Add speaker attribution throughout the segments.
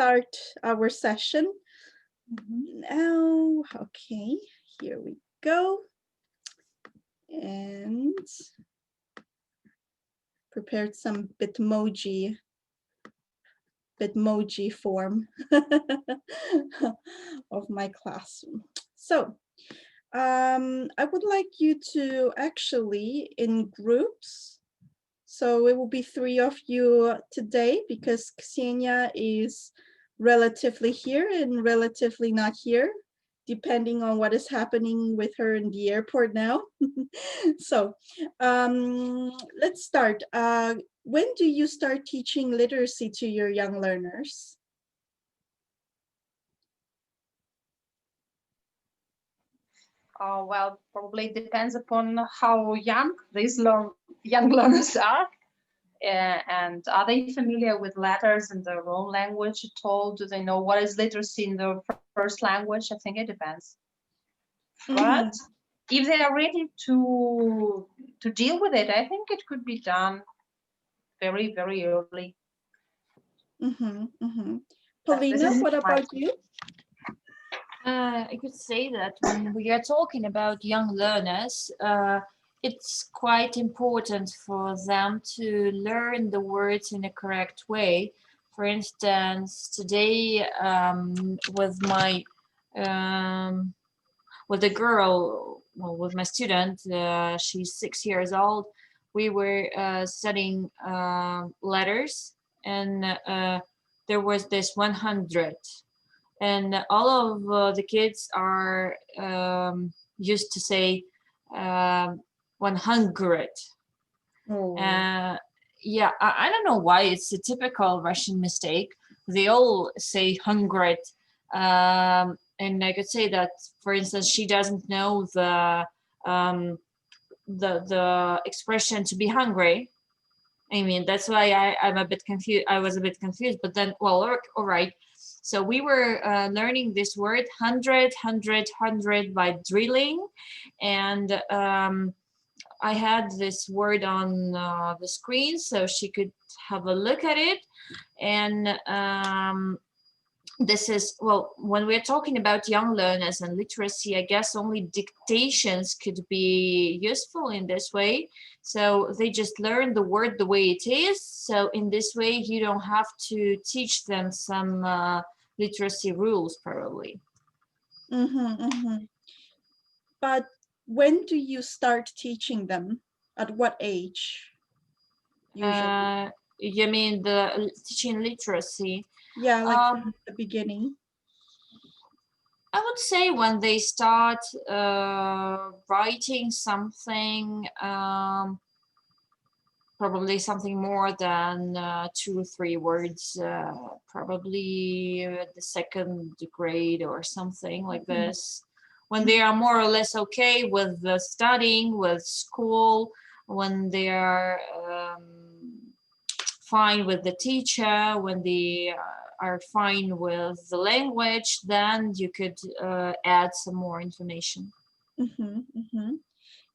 Speaker 1: start our session.
Speaker 2: Mm-hmm.
Speaker 1: Now, okay, here we go. And prepared some Bitmoji form of my classroom. So I would like you to actually in groups. So it will be 3 of you today because Ksenia is relatively here and relatively not here, depending on what is happening with her in the airport now. So let's start. When do you start teaching literacy to your young learners?
Speaker 2: Well, probably depends upon how young these young learners are. And are they familiar with letters in their own language at all? Do they know what is literacy in their first language? I think it depends. But
Speaker 1: Mm-hmm.
Speaker 2: if they are ready to deal with it, I think it could be done very, very early.
Speaker 1: Mm-hmm. Mm-hmm.
Speaker 2: This
Speaker 1: Paulina,
Speaker 2: is
Speaker 1: what
Speaker 2: my
Speaker 1: about you?
Speaker 3: I could say that when we are talking about young learners, it's quite important for them to learn the words in a correct way. For instance, today with my with a girl, well, with my student, she's 6 years old. We were studying letters, and there was this 100, and all of the kids are used to say 100.
Speaker 1: Oh.
Speaker 3: Yeah, I don't know why. It's a typical Russian mistake. They all say 100. And I could say that, for instance, she doesn't know um, the expression to be hungry. I mean, that's why I'm a bit confused. I was a bit confused, but then, well, all right. So we were learning this word 100, 100, 100 by drilling. And I had this word on the screen so she could have a look at it. And this is, well, when we're talking about young learners and literacy, I guess only dictations could be useful in this way. So they just learn the word the way it is. So in this way, you don't have to teach them some literacy rules, probably.
Speaker 1: Mm-hmm, mm-hmm. But when do you start teaching them? At what age, usually?
Speaker 3: You mean the teaching literacy?
Speaker 1: Yeah, like
Speaker 3: Uh,
Speaker 1: from the beginning.
Speaker 3: I would say when they start writing something, probably something more than 2 or 3 words, probably the second grade or something like this. When they are more or less okay with the studying, with school, when they are fine with the teacher, when they are fine with the language, then you could add some more information.
Speaker 1: Mm-hmm, mm-hmm.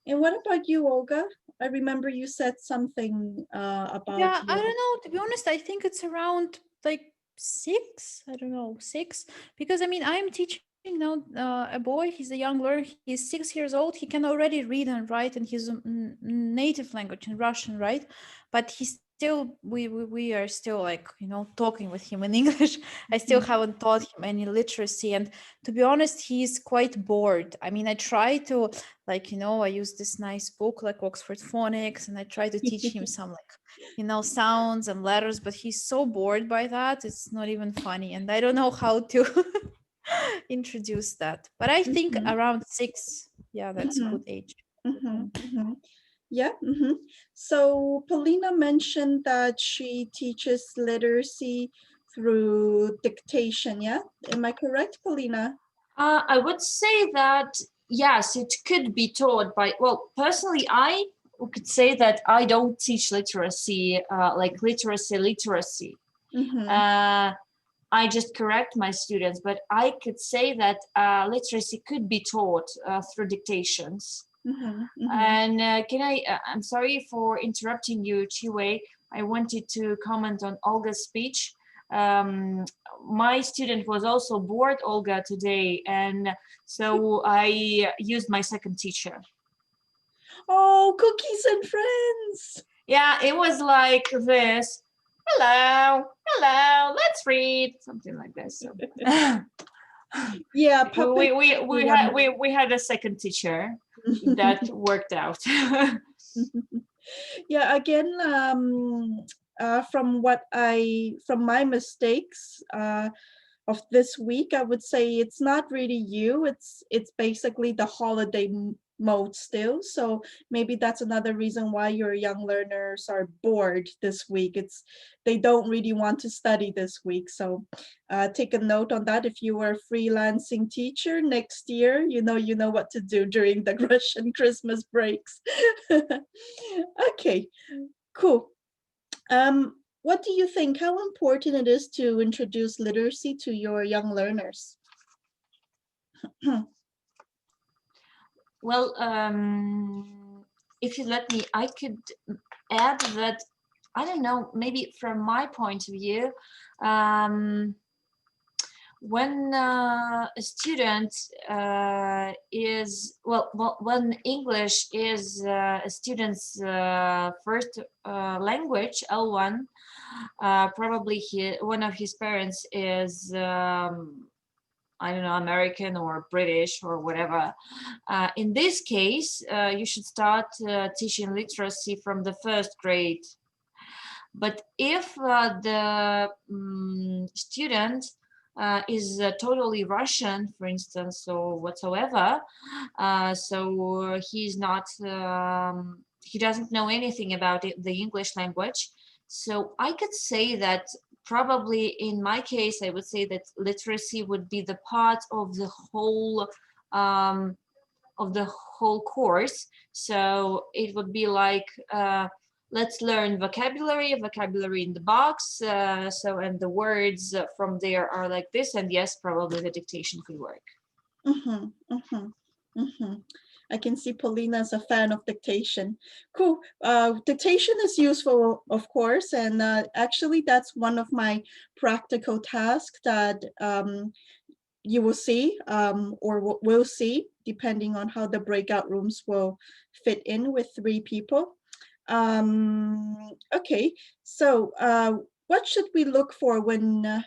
Speaker 1: And what about you, Olga? I remember you said something about
Speaker 4: Yeah, I
Speaker 1: your.
Speaker 4: don't know. To be honest, I think it's around like 6. I don't know, 6. Because I mean, I'm teaching now a boy. He's a young learner. He's 6 years old. He can already read and write in his native language in Russian, right? But he's still we are still like talking with him in English. I still haven't taught him any literacy, and to be honest, he's quite bored. I mean, I try to like I use this nice book like Oxford Phonics, and I try to teach him some like sounds and letters, but he's so bored by that. It's not even funny. And I don't know how to introduce that. But I think
Speaker 1: Mhm,
Speaker 4: around 6, yeah, that's a
Speaker 1: mhm,
Speaker 4: good age.
Speaker 1: mhm, mhm. Yeah. So Polina mentioned that she teaches literacy through dictation. Yeah, am I correct, Polina?
Speaker 3: I would say that yes, it could be taught by, well, personally, I could say that I don't teach literacy, like literacy.
Speaker 1: Mm-hmm.
Speaker 3: Uh, I just correct my students, but I could say that literacy could be taught through dictations.
Speaker 1: Mm-hmm. Mm-hmm.
Speaker 3: And I'm sorry for interrupting you, Chee-Way. I wanted to comment on Olga's speech. my student was also bored, Olga, today, and so I used my second teacher.
Speaker 1: Oh, cookies and friends.
Speaker 3: Yeah, it was like this. Hello, hello, let's read, something like this. So.
Speaker 1: Yeah,
Speaker 3: we had a second teacher that worked out.
Speaker 1: Yeah, again, from my mistakes of this week, I would say it's not really you. It's basically the holiday mode still. So maybe that's another reason why your young learners are bored this week. They don't really want to study this week. So take a note on that. If you were a freelancing teacher next year, you know what to do during the Russian Christmas breaks. Okay, cool. What do you think? How important it is to introduce literacy to your young learners?
Speaker 3: Well, if you let me, I could add that, I don't know, maybe from my point of view, when a student when English is a student's first language, L1, probably one of his parents is I don't know, American or British or whatever. In this case, you should start teaching literacy from the first grade. But if the student is totally Russian, for instance, or whatsoever, so he's not, he doesn't know anything about the English language. So I could say that probably in my case, I would say that literacy would be the part of the whole course. So it would be like, let's learn vocabulary in the box. And the words from there are like this, and yes, probably the dictation could work.
Speaker 1: I can see Paulina is a fan of dictation. Cool. Dictation is useful, of course, and actually that's one of my practical tasks that you will see or will see, depending on how the breakout rooms will fit in with 3 people. Okay, so what should we look for when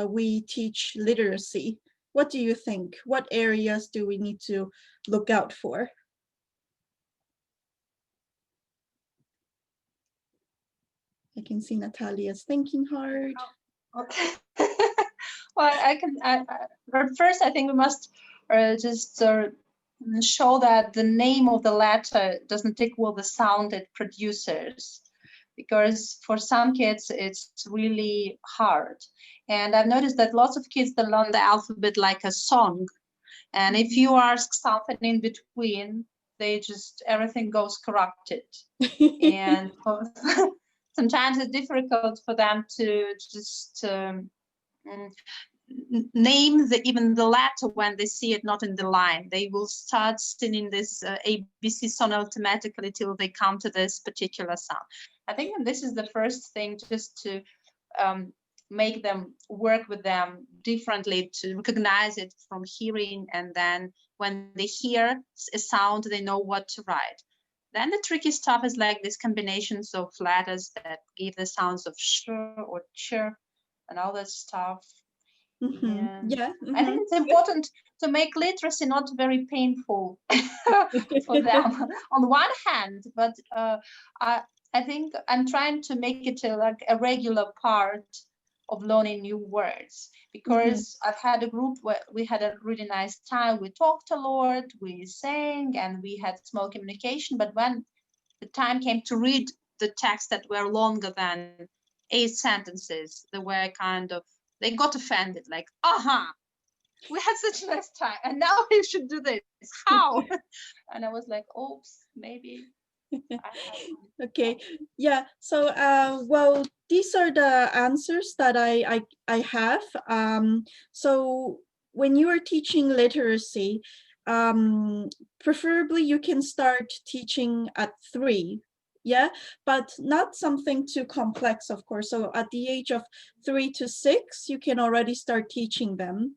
Speaker 1: we teach literacy? What do you think? What areas do we need to look out for? I can see Natalia's thinking hard.
Speaker 2: Okay. Well, but first I think we must just show that the name of the letter doesn't equal the sound it produces, because for some kids it's really hard. And I've noticed that lots of kids, they learn the alphabet like a song, and if you ask something in between, everything goes corrupted. And sometimes it's difficult for them to just name even the letter when they see it not in the line. They will start singing this ABC song automatically till they come to this particular sound. I think this is the first thing, just to make them work with them differently, to recognize it from hearing, and then when they hear a sound, they know what to write. Then the tricky stuff is like these combinations of letters that give the sounds of sh or ch and all that stuff.
Speaker 1: Yeah.
Speaker 2: I think it's important to make literacy not very painful for them on one hand, but I think I'm trying to make it like a regular part of learning new words, because I've had a group where we had a really nice time. We talked a lot, we sang, and we had small communication. But when the time came to read the texts that were longer than 8 sentences, they got offended, like, we had such a nice time, and now we should do this. How? And I was like, oops, maybe.
Speaker 1: Okay, yeah, so well, these are the answers that I have. So when you are teaching literacy, preferably you can start teaching at 3. Yeah, but not something too complex, of course. So at the age of 3 to 6, you can already start teaching them.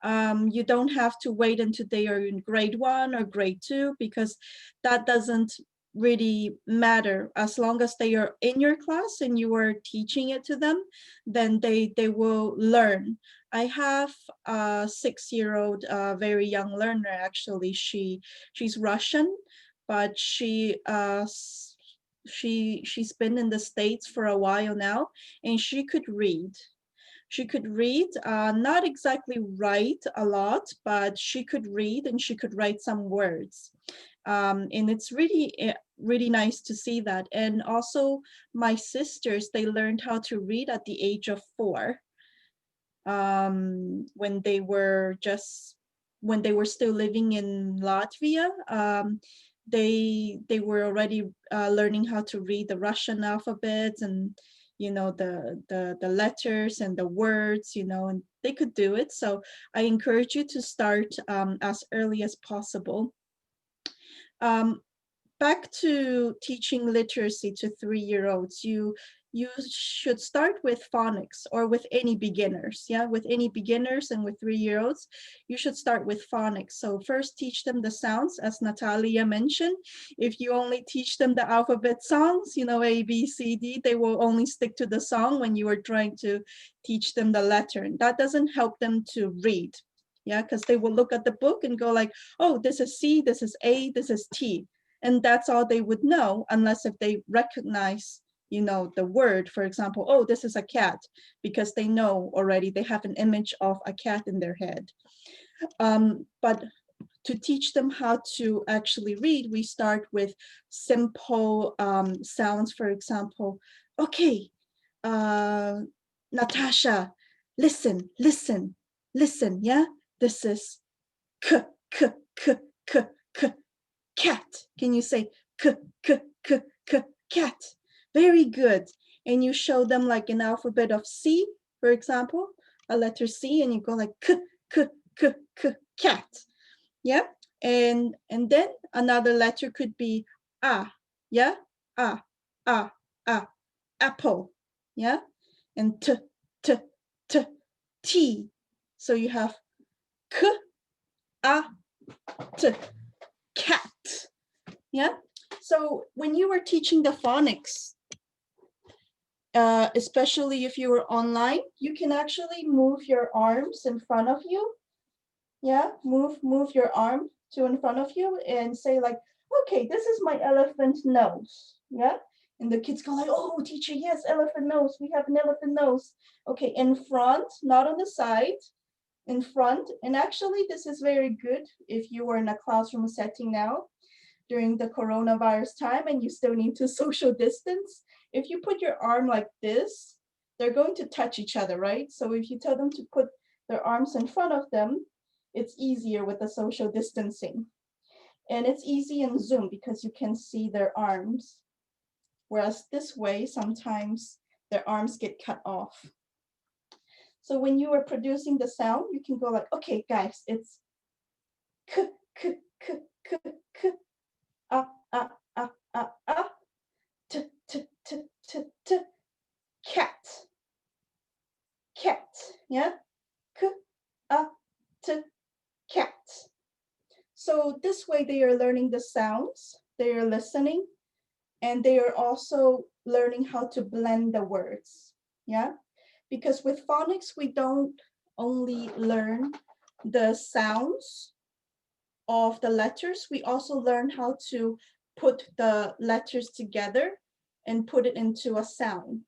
Speaker 1: You don't have to wait until they are in grade 1 or grade 2, because that doesn't really matter. As long as they are in your class and you are teaching it to them, then they will learn. I have a 6-year-old, very young learner. Actually, she's Russian, but she's been in the States for a while now, and she could read. She could read, not exactly write a lot, but she could read and she could write some words. And it's really nice to see that. And also my sisters, they learned how to read at the age of 4, when they were still living in Latvia. They were already learning how to read the Russian alphabet, and the letters and the words, and they could do it. So I encourage you to start as early as possible. Back to teaching literacy to 3-year-olds, you should start with phonics, or with any beginners. Yeah, with any beginners, and with 3-year-olds, you should start with phonics. So first teach them the sounds, as Natalia mentioned. If you only teach them the alphabet songs, A, B, C, D, they will only stick to the song when you are trying to teach them the letter. And that doesn't help them to read. Yeah, because they will look at the book and go like, oh, this is C, this is A, this is T. And that's all they would know, unless if they recognize, the word. For example, oh, this is a cat, because they know already, they have an image of a cat in their head. But to teach them how to actually read, we start with simple sounds. For example, okay, Natasha, listen, listen, listen, yeah? This is k, k, k, k, k, cat. Can you say k, k, k, k, cat? Very good. And you show them like an alphabet of C, for example, a letter C, and you go like k, k, k, k, cat. Yeah. And then another letter could be A. Yeah. A, A, A, apple. Yeah. And T, T, T, T. So you have k, A, T, cat. Yeah. So when you were teaching the phonics, especially if you were online, you can actually move your arms in front of you. Yeah, move your arm to in front of you and say like, okay, this is my elephant nose. Yeah. And the kids go like, oh, teacher, yes, elephant nose. We have an elephant nose. Okay, in front, not on the side, in front. And actually, this is very good if you were in a classroom setting now during the coronavirus time and you still need to social distance. If you put your arm like this, they're going to touch each other, right? So if you tell them to put their arms in front of them, it's easier with the social distancing. And it's easy in Zoom because you can see their arms. Whereas this way, sometimes their arms get cut off. So when you are producing the sound, you can go like, okay, guys, it's k, k, k, k, k, ah, ah, ah, ah, ah, t, t, t, t, t, cat, cat, yeah, k, ah, t, cat. So this way they are learning the sounds, they are listening, and they are also learning how to blend the words, yeah? Because with phonics, we don't only learn the sounds of the letters, we also learn how to put the letters together and put it into a sound,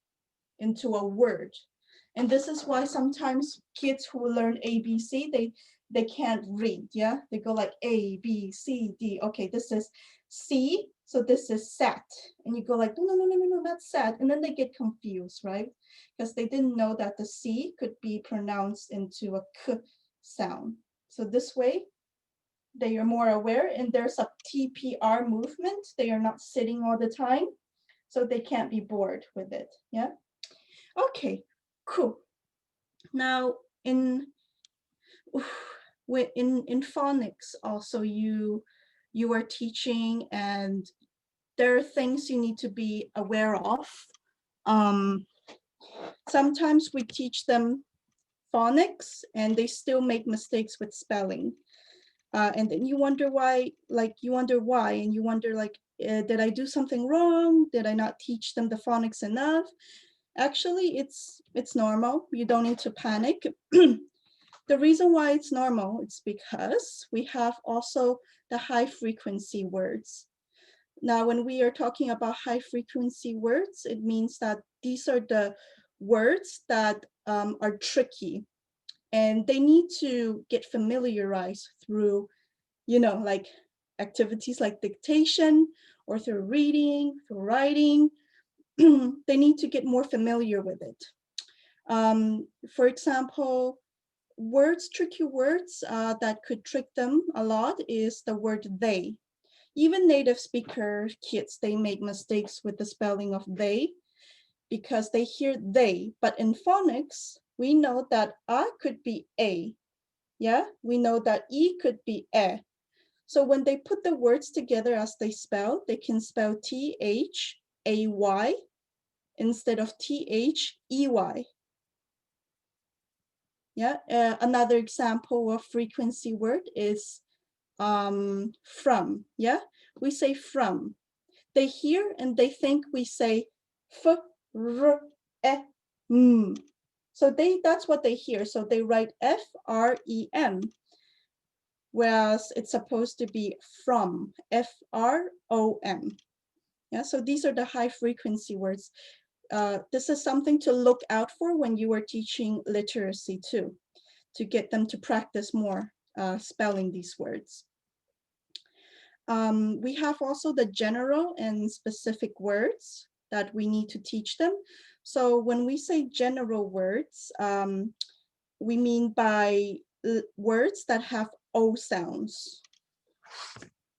Speaker 1: into a word. And this is why sometimes kids who learn ABC, they can't read, yeah? They go like A, B, C, D. Okay, this is C, so this is sat. And you go like, no, no, no, no, no, not sat. And then they get confused, right? Because they didn't know that the C could be pronounced into a K sound. So this way, they are more aware, and there's a TPR movement. They are not sitting all the time, so they can't be bored with it, yeah? Okay, cool. Now in phonics also you are teaching and there are things you need to be aware of. Sometimes we teach them phonics and they still make mistakes with spelling. And then you wonder why, and you wonder like, did I do something wrong? Did I not teach them the phonics enough? Actually, it's normal. You don't need to panic. The reason why it's normal, it's because we have also the high frequency words. Now, when we are talking about high frequency words, it means that these are the words that are tricky and they need to get familiarized through, like activities like dictation or through reading, through writing. They need to get more familiar with it. For example, tricky words that could trick them a lot is the word they. Even native speaker kids, they make mistakes with the spelling of they because they hear they, but in phonics, we know that a could be a, yeah? We know that e could be e. So when they put the words together as they spell, they can spell T-H-A-Y instead of T-H-E-Y. Yeah, another example of frequency word is from, yeah? We say from. They hear and they think we say f, r, e, m. So that's what they hear. So they write F-R-E-M, whereas it's supposed to be from, F-R-O-M. Yeah, so these are the high frequency words. This is something to look out for when you are teaching literacy too, to get them to practice more spelling these words. We have also the general and specific words that we need to teach them. So when we say general words, we mean by words that have O sounds.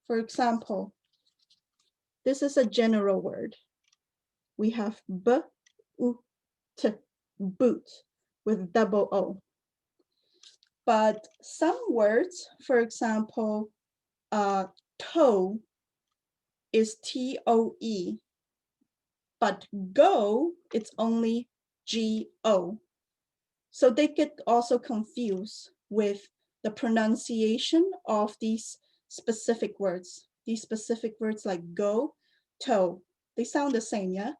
Speaker 1: For example, this is a general word. We have b, u, t, boot with double O. But some words, for example, toe is T-O-E, but go, it's only G-O. So they get also confused with the pronunciation of these specific words. These specific words like go, toe, they sound the same, yeah?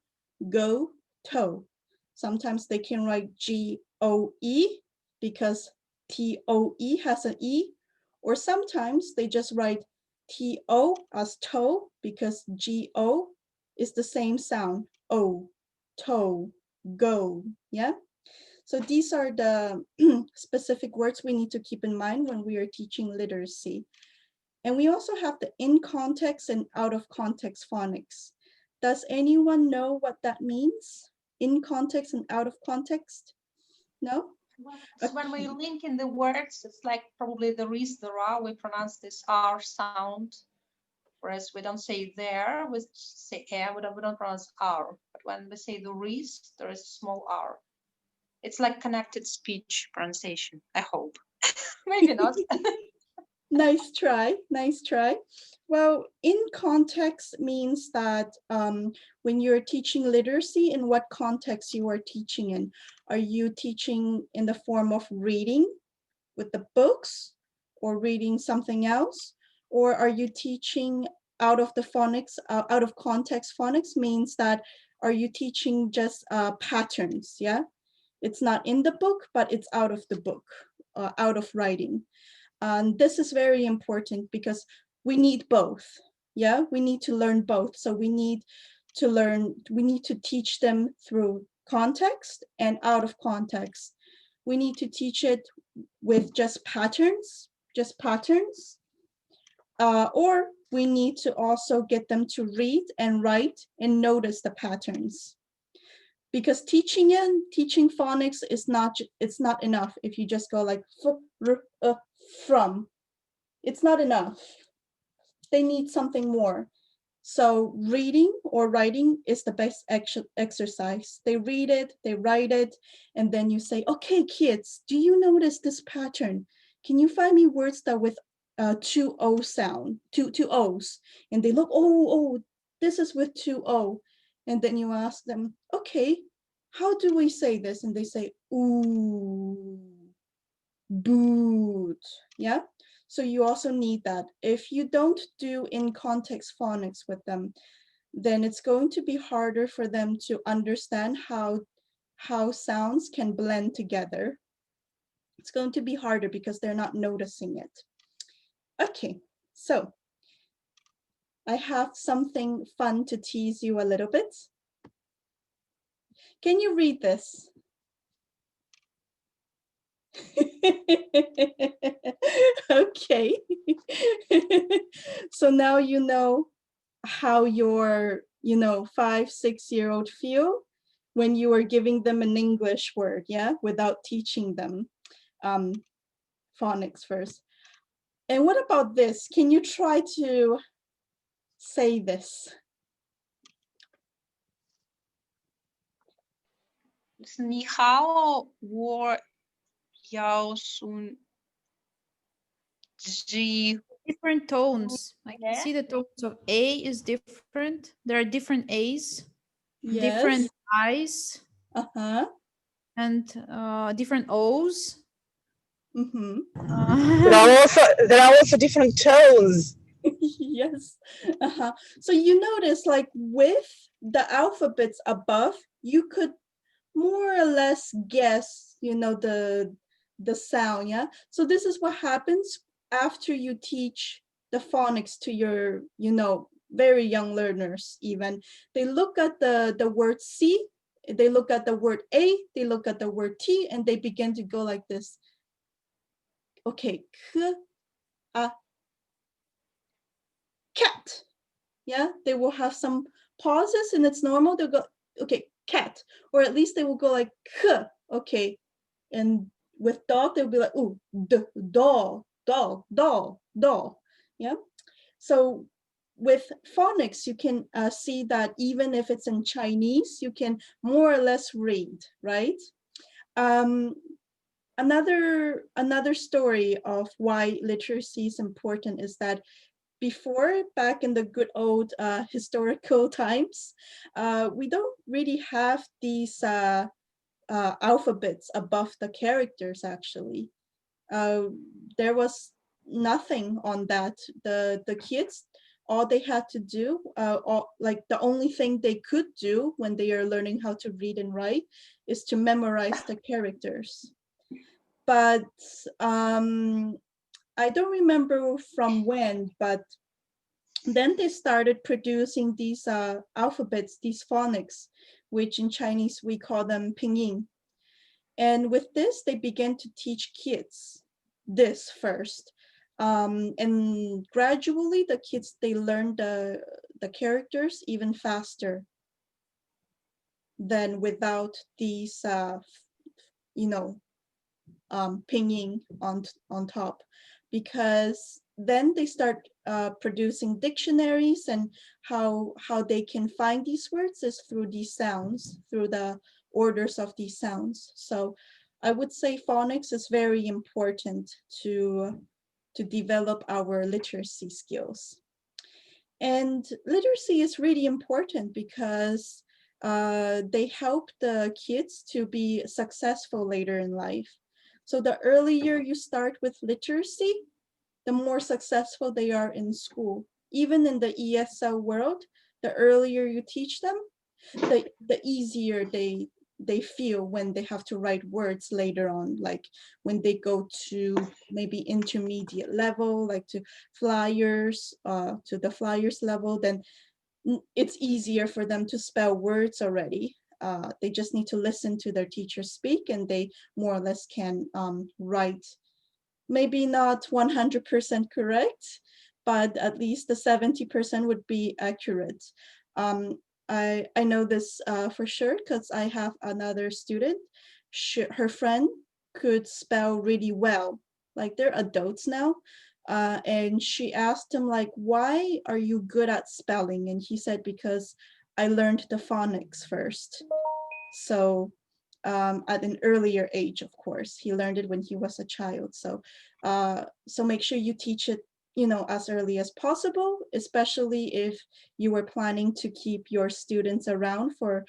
Speaker 1: Go, toe. Sometimes they can write G-O-E because T-O-E has an E, or sometimes they just write T-O as toe because G-O is the same sound, O, toe, go, yeah? So these are the specific words we need to keep in mind when we are teaching literacy. And we also have the in context and out of context phonics. Does anyone know what that means? In context and out of context? No?
Speaker 2: So when we link in the words, it's like probably the ris, the ra, we pronounce this R sound. Whereas we don't say there, we say air, we don't pronounce R. But when we say the ris, there is a small R. It's like connected speech pronunciation, I hope. Maybe not.
Speaker 1: Nice try, nice try. Well, in context means that when you're teaching literacy, in what context you are teaching in. Are you teaching in the form of reading with the books or reading something else? Or are you teaching out of the phonics, out of context phonics means that are you teaching just patterns, yeah? It's not in the book, but it's out of the book, out of writing. And this is very important because we need both. Yeah, we need to learn both. So we need to teach them through context and out of context. We need to teach it with just patterns, or we need to also get them to read and write and notice the patterns. Because teaching phonics is it's not enough if you just go like from. It's not enough. They need something more. So reading or writing is the best exercise. They read it, they write it, and then you say, okay, kids, do you notice this pattern? Can you find me words that with two O sound, two O's? And they look, oh, this is with two O. And then you ask them, okay, how do we say this? And they say, ooh, boot, yeah? So you also need that. If you don't do in context phonics with them, then it's going to be harder for them to understand how sounds can blend together. It's going to be harder because they're not noticing it. Okay, so I have something fun to tease you a little bit. Can you read this? Okay. So now you know how your, 5, 6-year-old feel when you are giving them an English word, yeah, without teaching them phonics first. And what about this? Can you try to say this?
Speaker 2: 你好，我要送 G
Speaker 4: Different tones. I can
Speaker 2: Yeah.
Speaker 4: see the tones of A is different. There are different A's,
Speaker 1: Yes.
Speaker 4: different I's,
Speaker 1: Uh-huh.
Speaker 4: and different O's.
Speaker 1: Mm-hmm.
Speaker 5: There are also different tones.
Speaker 1: Yes. Uh-huh. So you notice, like, with the alphabets above, you could more or less guess, the sound, yeah? So this is what happens after you teach the phonics to your, very young learners even. They look at the word C, they look at the word A, they look at the word T, and they begin to go like this. Okay, k, a, cat. Yeah, they will have some pauses and it's normal. They'll go, okay, cat, or at least they will go like k, okay. And with dog, they'll be like, ooh, doll, doll, doll, doll. Yeah. So with phonics, you can see that even if it's in Chinese, you can more or less read, right? Another story of why literacy is important is that before, back in the good old historical times, we don't really have these alphabets above the characters, actually. There was nothing on that. The kids, all they had to do, like the only thing they could do when they are learning how to read and write is to memorize the characters. But I don't remember from when, but then they started producing these alphabets, these phonics, which in Chinese we call them pinyin. And with this, they began to teach kids this first. And gradually the kids, they learned the characters even faster than without these, pinyin on top, because then they start producing dictionaries, and how they can find these words is through these sounds, through the orders of these sounds. So I would say phonics is very important to develop our literacy skills. And literacy is really important because they help the kids to be successful later in life. So the earlier you start with literacy, the more successful they are in school. Even in the ESL world, the earlier you teach them, the easier they feel when they have to write words later on, like when they go to maybe intermediate level, like to the flyers level, then it's easier for them to spell words already. They just need to listen to their teacher speak, and they more or less can write, maybe not 100% correct, but at least the 70% would be accurate. I know this for sure because I have another student. Her friend could spell really well. Like, they're adults now. And she asked him, like, why are you good at spelling? And he said, because I learned the phonics first. So at an earlier age, of course. He learned it when he was a child. So so make sure you teach it as early as possible, especially if you were planning to keep your students around for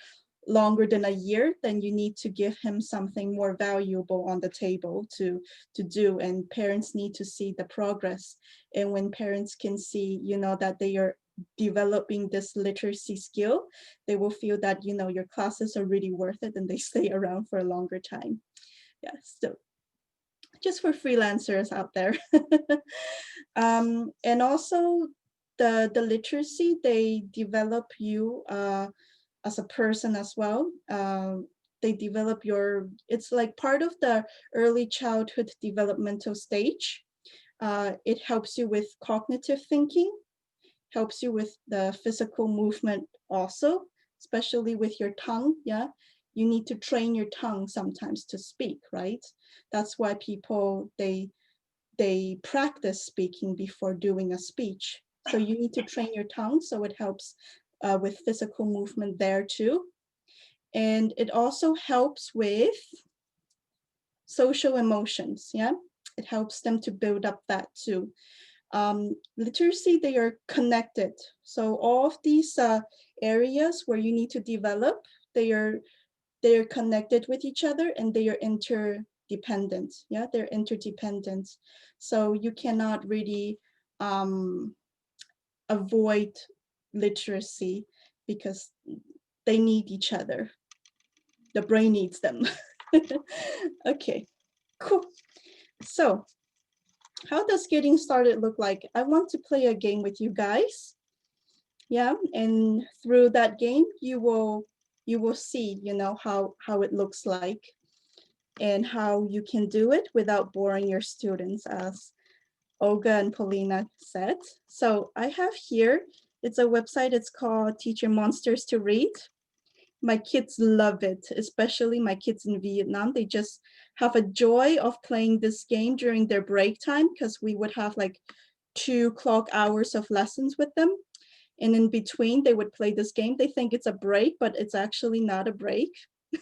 Speaker 1: longer than a year, then you need to give him something more valuable on the table to do, and parents need to see the progress. And when parents can see, that they are developing this literacy skill, they will feel that, your classes are really worth it and they stay around for a longer time. Yeah, so just for freelancers out there. And also the literacy, they develop you as a person as well. They develop it's like part of the early childhood developmental stage. It helps you with cognitive thinking, helps you with the physical movement also, especially with your tongue. Yeah, you need to train your tongue sometimes to speak, right? That's why people, they practice speaking before doing a speech. So you need to train your tongue, so it helps with physical movement there too. And it also helps with social emotions. Yeah, it helps them to build up that too. Literacy, they are connected. So all of these areas where you need to develop, they are connected with each other, and they are interdependent. Yeah, they're interdependent. So you cannot really avoid literacy because they need each other. The brain needs them. Okay, cool. So how does getting started look like? I want to play a game with you guys. Yeah, and through that game, you will see, how it looks like and how you can do it without boring your students, as Olga and Paulina said. So I have here, it's a website, it's called Teach Your Monsters to Read. My kids love it, especially my kids in Vietnam. They just have a joy of playing this game during their break time, because we would have like 2 clock hours of lessons with them. And in between, they would play this game. They think it's a break, but it's actually not a break.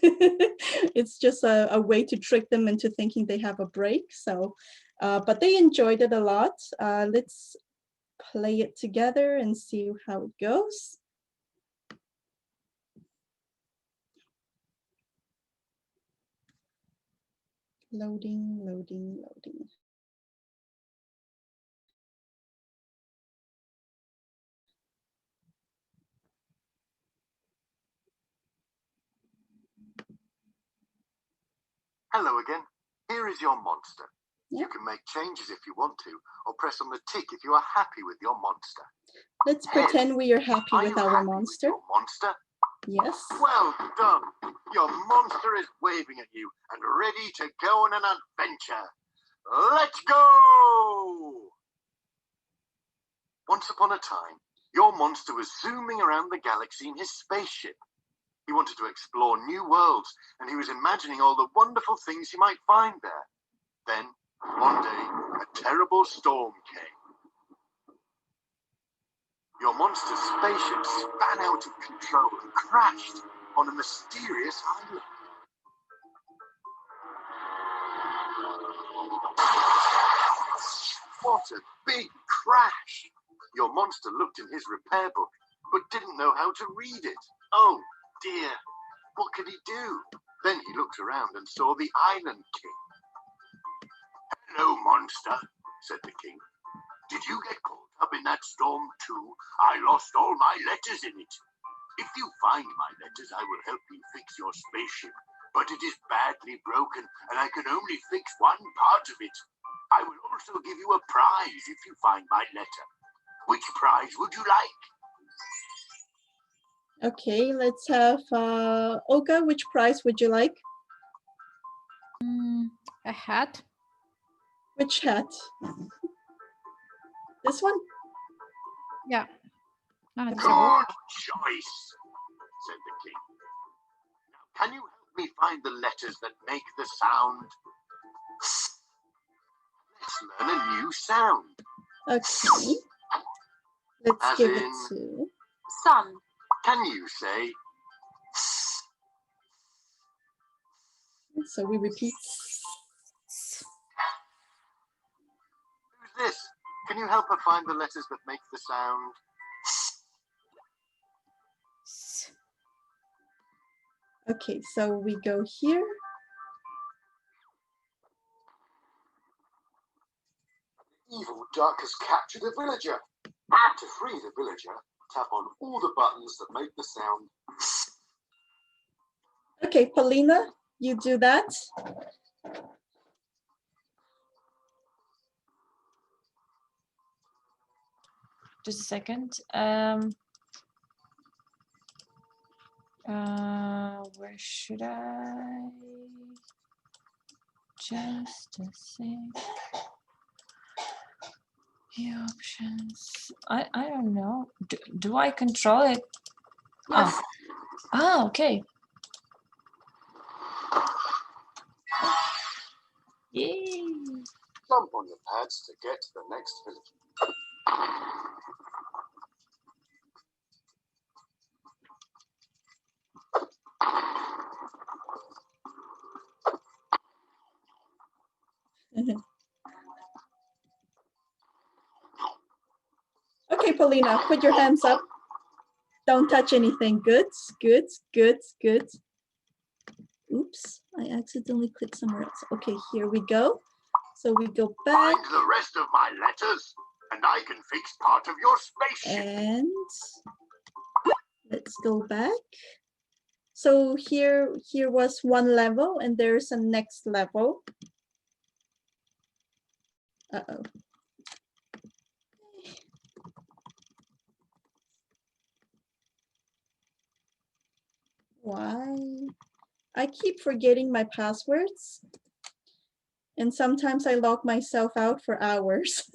Speaker 1: It's just a way to trick them into thinking they have a break. So, but they enjoyed it a lot. Let's play it together and see how it goes. Loading, loading, loading.
Speaker 6: Hello again. Here is your monster.
Speaker 1: Yeah.
Speaker 6: You can make changes if you want to, or press on the tick if you are happy with your monster.
Speaker 1: Let's pretend we are happy
Speaker 6: Are
Speaker 1: with
Speaker 6: you
Speaker 1: our
Speaker 6: happy
Speaker 1: monster.
Speaker 6: With your monster?
Speaker 1: Yes.
Speaker 6: Well done. Your monster is waving at you and ready to go on an adventure. Let's go! Once upon a time, your monster was zooming around the galaxy in his spaceship. He wanted to explore new worlds, and he was imagining all the wonderful things he might find there. Then, one day, a terrible storm came. Your monster's spaceship span out of control and crashed on a mysterious island. What a big crash! Your monster looked in his repair book, but didn't know how to read it. Oh dear, what could he do? Then he looked around and saw the Island King. Hello, monster, said the king. Did you get caught up in that storm too? I lost all my letters in it. If you find my letters, I will help you fix your spaceship. But it is badly broken, and I can only fix one part of it. I will also give you a prize if you find my letter. Which prize would you like?
Speaker 1: Okay, let's have Olga. Which prize would you like?
Speaker 4: A hat.
Speaker 1: Which hat? This one?
Speaker 4: Yeah. Ah, this
Speaker 6: Good
Speaker 4: one.
Speaker 6: choice, said the king. Now, can you help me find the letters that make the sound? Let's learn a new sound.
Speaker 1: Okay. Let's
Speaker 6: As
Speaker 1: give
Speaker 6: in,
Speaker 1: it to...
Speaker 2: Sun.
Speaker 6: Can you say?
Speaker 1: So we repeat.
Speaker 6: Who's this? Can you help help her find the letters that make the sound.
Speaker 1: Okay, so we go here.
Speaker 6: Evil duck has captured a villager. To free the villager, tap on all the buttons that make the sound.
Speaker 1: Okay, Paulina, you do that.
Speaker 3: Just a second. Where should I? Just a sec. The options. I don't know. Do I control it?
Speaker 1: Yes.
Speaker 3: Oh, okay. Yay.
Speaker 6: Jump on your pads to get to the next village.
Speaker 1: Okay, Paulina, put your hands up. Don't touch anything. Good, good, good, good. Oops, I accidentally clicked somewhere else. Okay, here we go. So we go back.
Speaker 6: Find the rest of my letters, and I can fix part of your spaceship.
Speaker 1: And let's go back. So here was one level, and there's a next level. Uh-oh. Why? I keep forgetting my passwords. And sometimes I lock myself out for hours.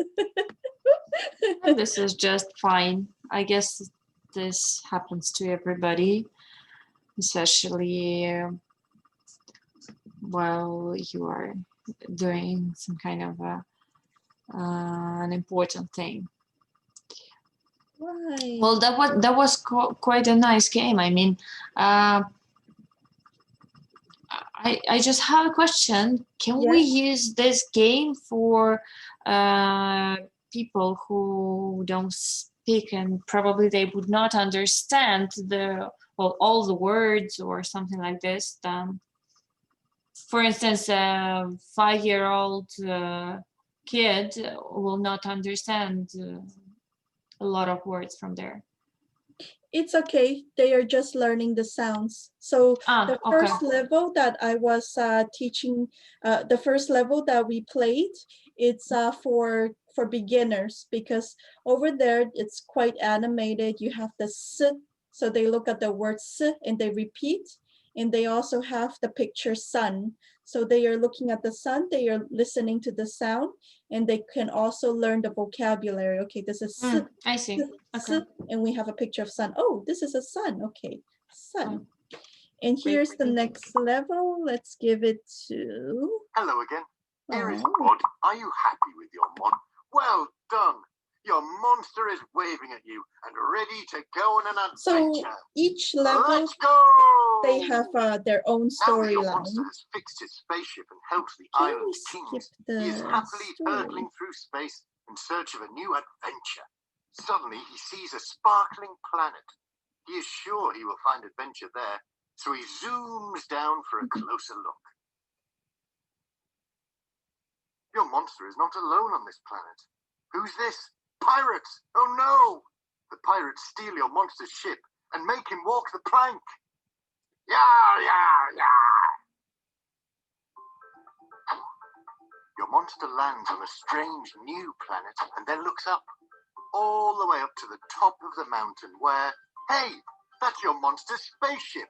Speaker 3: This is just fine. I guess this happens to everybody, especially while you are doing some kind of an important thing.
Speaker 1: Why?
Speaker 3: Well, that was quite a nice game. I mean, I just have a question. Can we use this game for people who don't speak and probably they would not understand all the words or something like this? For instance, a 5-year-old kid will not understand a lot of words from there.
Speaker 1: It's okay. They are just learning the sounds. So the first level that I was teaching, the first level that we played, it's for beginners, because over there it's quite animated. You have the s, so they look at the word s and they repeat, and they also have the picture sun. So they are looking at the sun, they are listening to the sound, and they can also learn the vocabulary. Okay, this is s,
Speaker 3: I see. Okay.
Speaker 1: and we have a picture of sun. Oh, this is a sun. Okay, sun. And here's the next level. Let's give it to...
Speaker 6: Hello again. Here is Mod. Are you happy with your mod? Well done. Your monster is waving at you and ready to go on an adventure.
Speaker 1: So each level,
Speaker 6: let's go.
Speaker 1: They have their own storyline.
Speaker 6: Now your monster has fixed his spaceship and helped the island's kings. He is happily hurtling through space in search of a new adventure. Suddenly, he sees a sparkling planet. He is sure he will find adventure there, so he zooms down for a closer look. Your monster is not alone on this planet. Who's this? Pirates! Oh no! The pirates steal your monster's ship and make him walk the plank. Yeah, yeah, yeah! Your monster lands on a strange new planet and then looks up, all the way up to the top of the mountain where, hey, that's your monster's spaceship.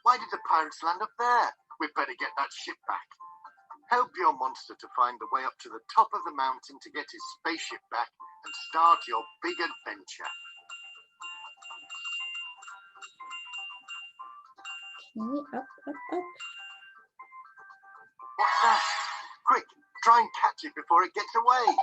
Speaker 6: Why did the pirates land up there? We'd better get that ship back. Help your monster to find the way up to the top of the mountain to get his spaceship back and start your big adventure.
Speaker 1: Okay, up, up, up.
Speaker 6: What's that? Quick, try and catch it before it gets away.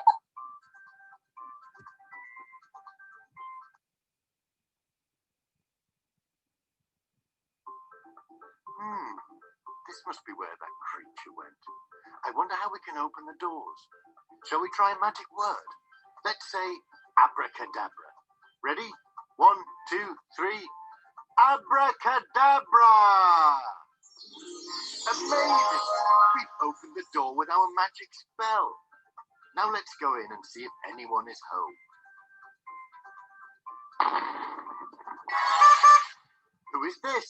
Speaker 6: This must be where that creature went. I wonder how we can open the doors. Shall we try a magic word? Let's say abracadabra. Ready? 1, 2, 3. Abracadabra! Amazing! We've opened the door with our magic spell. Now let's go in and see if anyone is home. Who is this?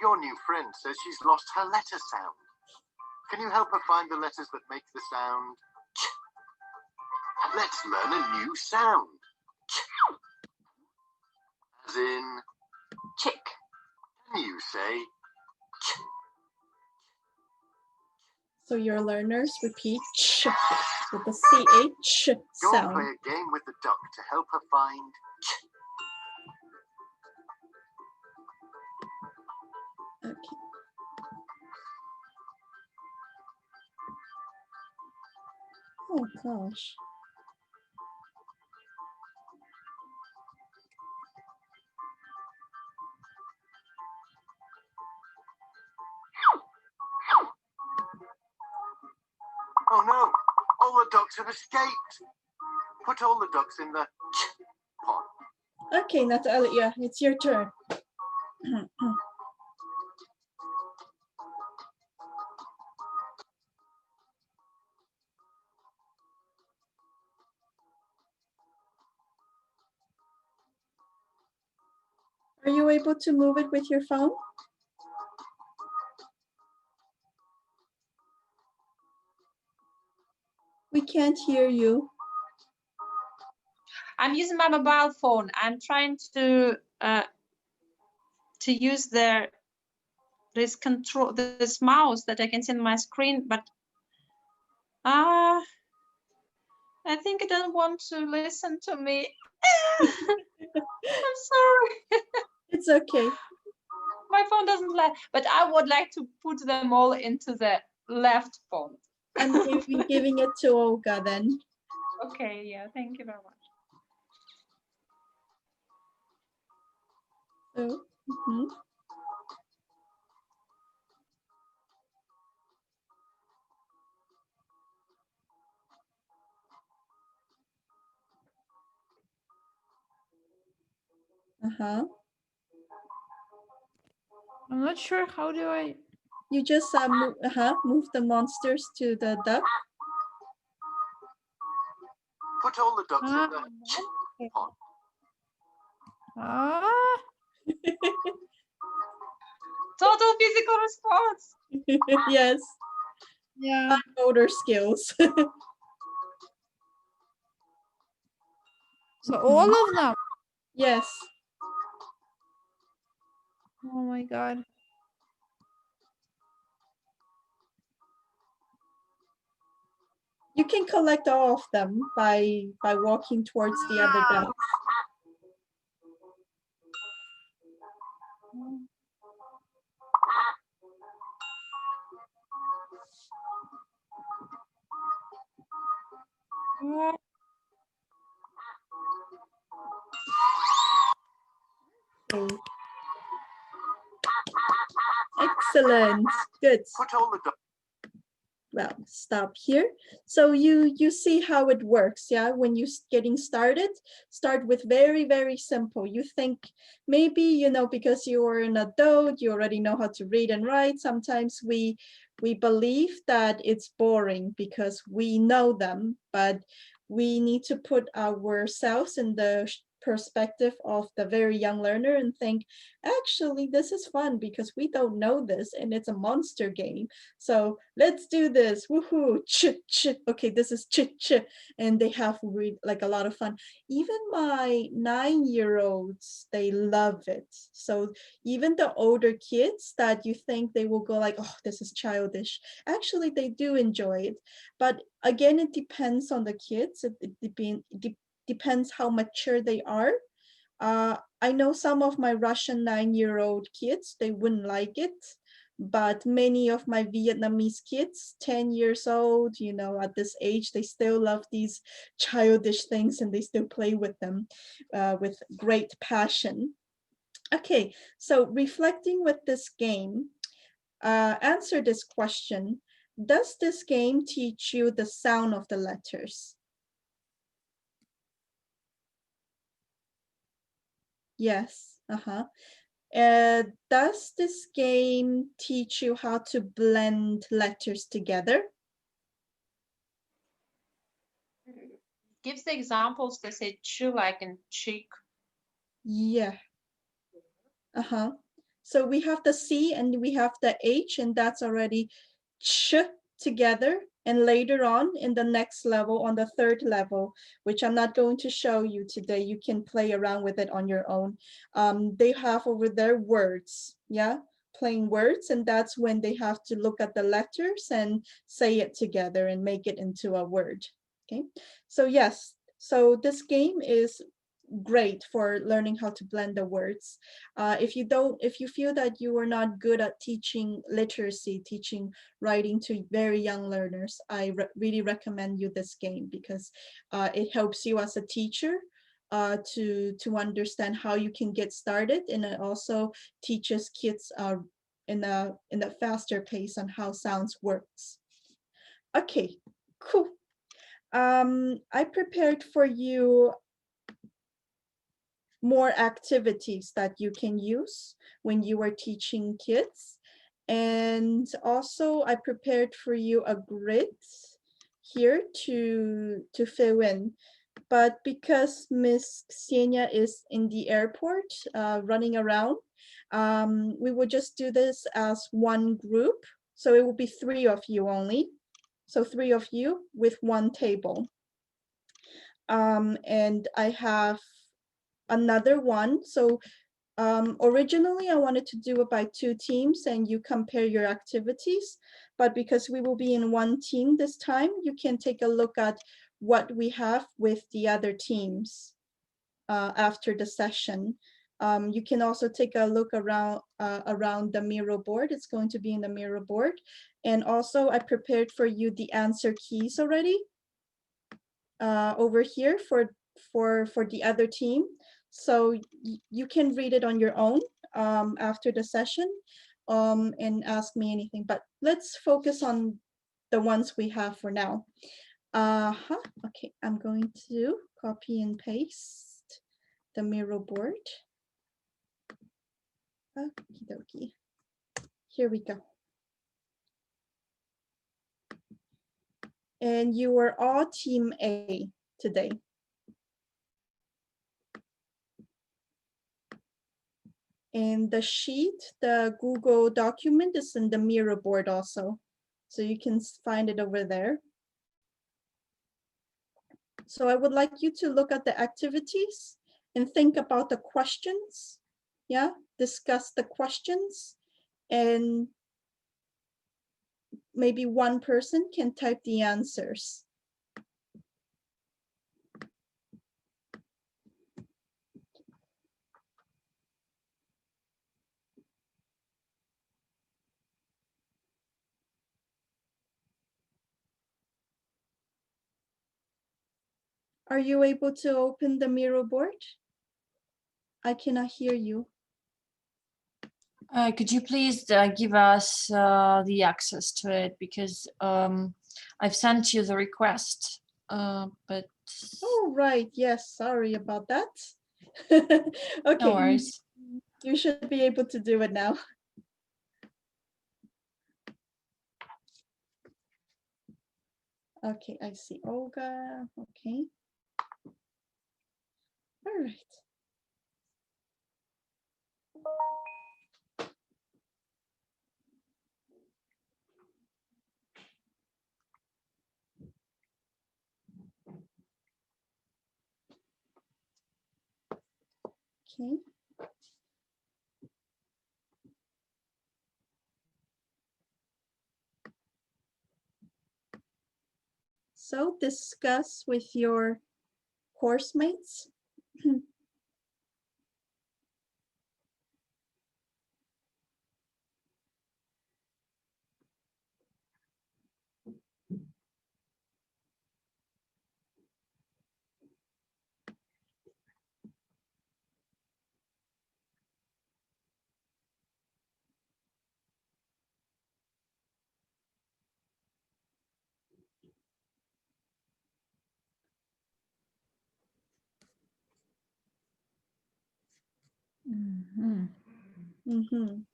Speaker 6: Your new friend says she's lost her letter sound. Can you help her find the letters that make the sound ch? Let's learn a new sound. Ch. As in chick. Can you say ch?
Speaker 1: So your learners repeat ch with the CH
Speaker 6: Go and
Speaker 1: sound.
Speaker 6: play a game with the duck to help her find ch.
Speaker 1: Okay. Oh gosh.
Speaker 6: Oh no, all the ducks have escaped. Put all the ducks in the ch pot.
Speaker 1: Okay, Natalia, it's your turn. Are you able to move it with your phone? We can't hear you.
Speaker 2: I'm using my mobile phone. I'm trying to use this control, this mouse that I can see on my screen, but I think it doesn't want to listen to me. I'm sorry.
Speaker 1: It's okay.
Speaker 2: My phone doesn't like, but I would like to put them all into the left phone.
Speaker 1: I'm giving it to Olga then.
Speaker 2: Okay, yeah, thank you very much.
Speaker 1: So,
Speaker 4: I'm not sure how do I.
Speaker 1: You just move the monsters to the duck.
Speaker 6: Put all the ducks in the ch pot.
Speaker 2: Total physical response.
Speaker 1: Yes.
Speaker 4: Yeah.
Speaker 1: Motor skills.
Speaker 4: So all of them.
Speaker 1: Yes.
Speaker 4: Oh my god.
Speaker 1: You can collect all of them by walking towards the other duck. Okay. Excellent. Good.
Speaker 6: Put all the ducks.
Speaker 1: Well, stop here. So you see how it works, yeah? When you're getting started, start with very, very simple. You think maybe, you know, because you're an adult, you already know how to read and write. Sometimes we believe that it's boring because we know them, but we need to put ourselves in the perspective of the very young learner and think, actually, this is fun because we don't know this and it's a monster game. So let's do this. Woohoo! Ch ch. Okay, this is ch ch, and they have like a lot of fun. Even my 9-year-olds, they love it. So even the older kids that you think they will go like, oh, this is childish. Actually, they do enjoy it. But again, it depends on the kids. It depends how mature they are. I know some of my Russian 9-year-old kids, they wouldn't like it, but many of my Vietnamese kids, 10 years old, you know, at this age, they still love these childish things and they still play with them with great passion. Okay, so reflecting with this game, answer this question. does this game teach you the sound of the letters? Yes. Does this game teach you how to blend letters together?
Speaker 2: Gives the examples. They say chew like in cheek.
Speaker 1: Yeah. So we have the C and we have the H, and that's already ch together. And later on in the next level, on the third level, which I'm not going to show you today, you can play around with it on your own. They have over there words, yeah, plain words, and that's when they have to look at the letters and say it together and make it into a word. Okay, so yes, so this game is great for learning how to blend the words. If you feel that you are not good at teaching literacy, teaching writing to very young learners, I really recommend you this game, because it helps you as a teacher to understand how you can get started, and it also teaches kids in a faster pace on how sounds works. Okay, cool. I prepared for you more activities that you can use when you are teaching kids. And also I prepared for you a grid here to fill in. But because Miss Xenia is in the airport running around, we will just do this as one group. So it will be 3 of you only. So 3 of you with one table. And I have another one. So originally I wanted to do it by 2 teams and you compare your activities, but because we will be in one team this time, you can take a look at what we have with the other teams after the session. You can also take a look around the Miro board. It's going to be in the Miro board. And also I prepared for you the answer keys already over here for the other team. So you can read it on your own after the session and ask me anything, but let's focus on the ones we have for now. Okay, I'm going to copy and paste the Miro board. Okie dokie. Here we go. And you are all team A today. And the sheet, the Google document is in the Miro board also. So you can find it over there. So I would like you to look at the activities and think about the questions. Yeah, discuss the questions, and maybe one person can type the answers. Are you able to open the Miro board? I cannot hear you.
Speaker 3: Could you please give us the access to it, because I've sent you the request, but
Speaker 1: Oh, right. Yes, sorry about that. Okay,
Speaker 3: no worries.
Speaker 1: you should be able to do it now. Okay, I see Olga. Okay. All right. Okay. So discuss with your course mates.
Speaker 4: Mhm.
Speaker 1: Mhm.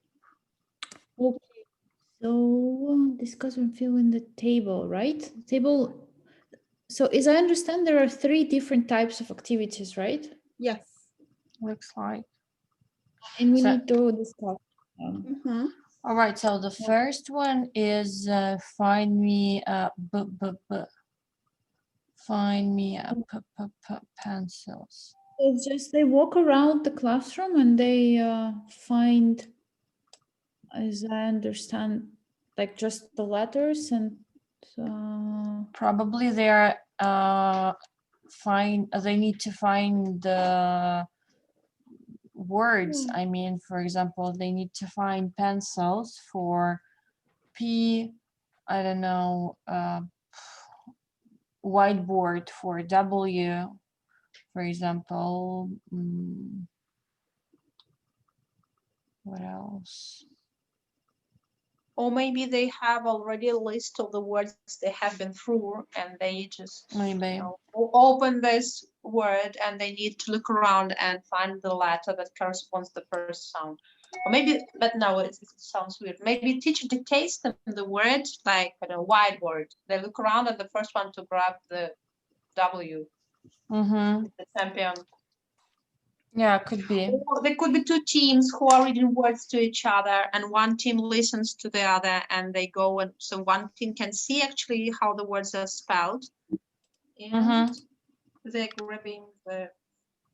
Speaker 4: Okay, so discuss and fill in the table, right? Table. So as I understand, there are 3 different types of activities, right?
Speaker 1: Yes.
Speaker 3: Looks like.
Speaker 4: And we
Speaker 3: So-
Speaker 4: need to discuss.
Speaker 1: Mhm.
Speaker 3: All right, so the first one is find me pencils.
Speaker 4: It's just they walk around the classroom and they find, as I understand, like just the letters and
Speaker 3: Probably they're they need to find the words. I mean, for example, they need to find pencils for P, I don't know, whiteboard for W, for example. What else?
Speaker 2: Or maybe they have already a list of the words they have been through and they just
Speaker 3: Maybe.
Speaker 2: open this word and they need to look around and find the letter that corresponds to the first sound. Or maybe, but no, it sounds weird. Maybe teacher dictates them the word, like whiteboard. They look around and the first one to grab the W,
Speaker 3: Mm-hmm.
Speaker 2: the champion.
Speaker 3: Yeah, could be.
Speaker 2: Or there could be 2 teams who are reading words to each other and one team listens to the other and they go, and so one team can see actually how the words are spelled and they're grabbing the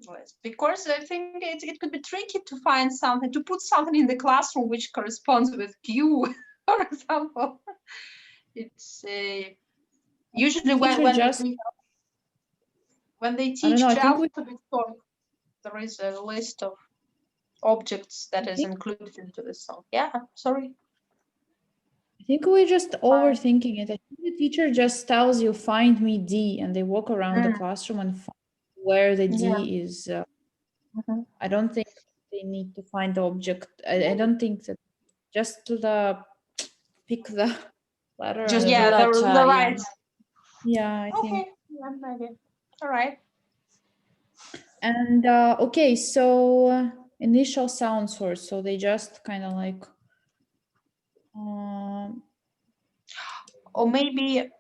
Speaker 2: words. Because I think it could be tricky to find something, to put something in the classroom which corresponds with Q, for example. It's usually when they
Speaker 4: I don't know,
Speaker 2: teach
Speaker 4: I think we
Speaker 2: alphabet song, there is a list of objects that is included into the song. Yeah, sorry.
Speaker 4: I think we're just overthinking it. I think the teacher just tells you, find me D, and they walk around the classroom and find where the D is. I don't think they need to find the object. I don't think that just pick the letter.
Speaker 3: Just
Speaker 4: and
Speaker 3: the letter,
Speaker 2: the right.
Speaker 4: Yeah, I think.
Speaker 2: Okay, yeah, maybe. All right.
Speaker 4: And okay, so initial sound source. So they just kind of like.
Speaker 2: Or maybe,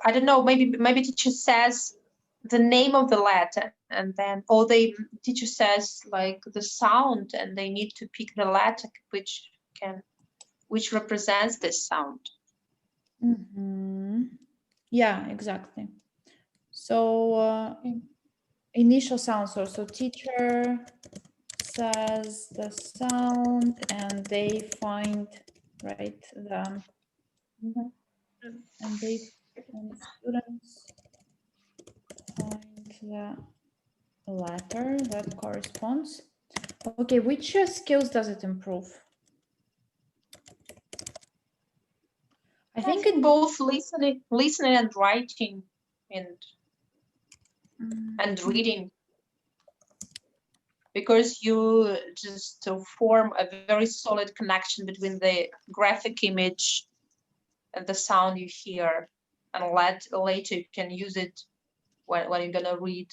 Speaker 2: I don't know, maybe teacher says the name of the letter and then, or teacher says like the sound and they need to pick the letter which represents this sound.
Speaker 4: Yeah, exactly. So initial sound source. So teacher says the sound and they find, right, and students find the letter that corresponds. Okay, which skills does it improve? I think it
Speaker 2: both listening and writing and reading, because you just form a very solid connection between the graphic image and the sound you hear, and later you can use it when you're gonna read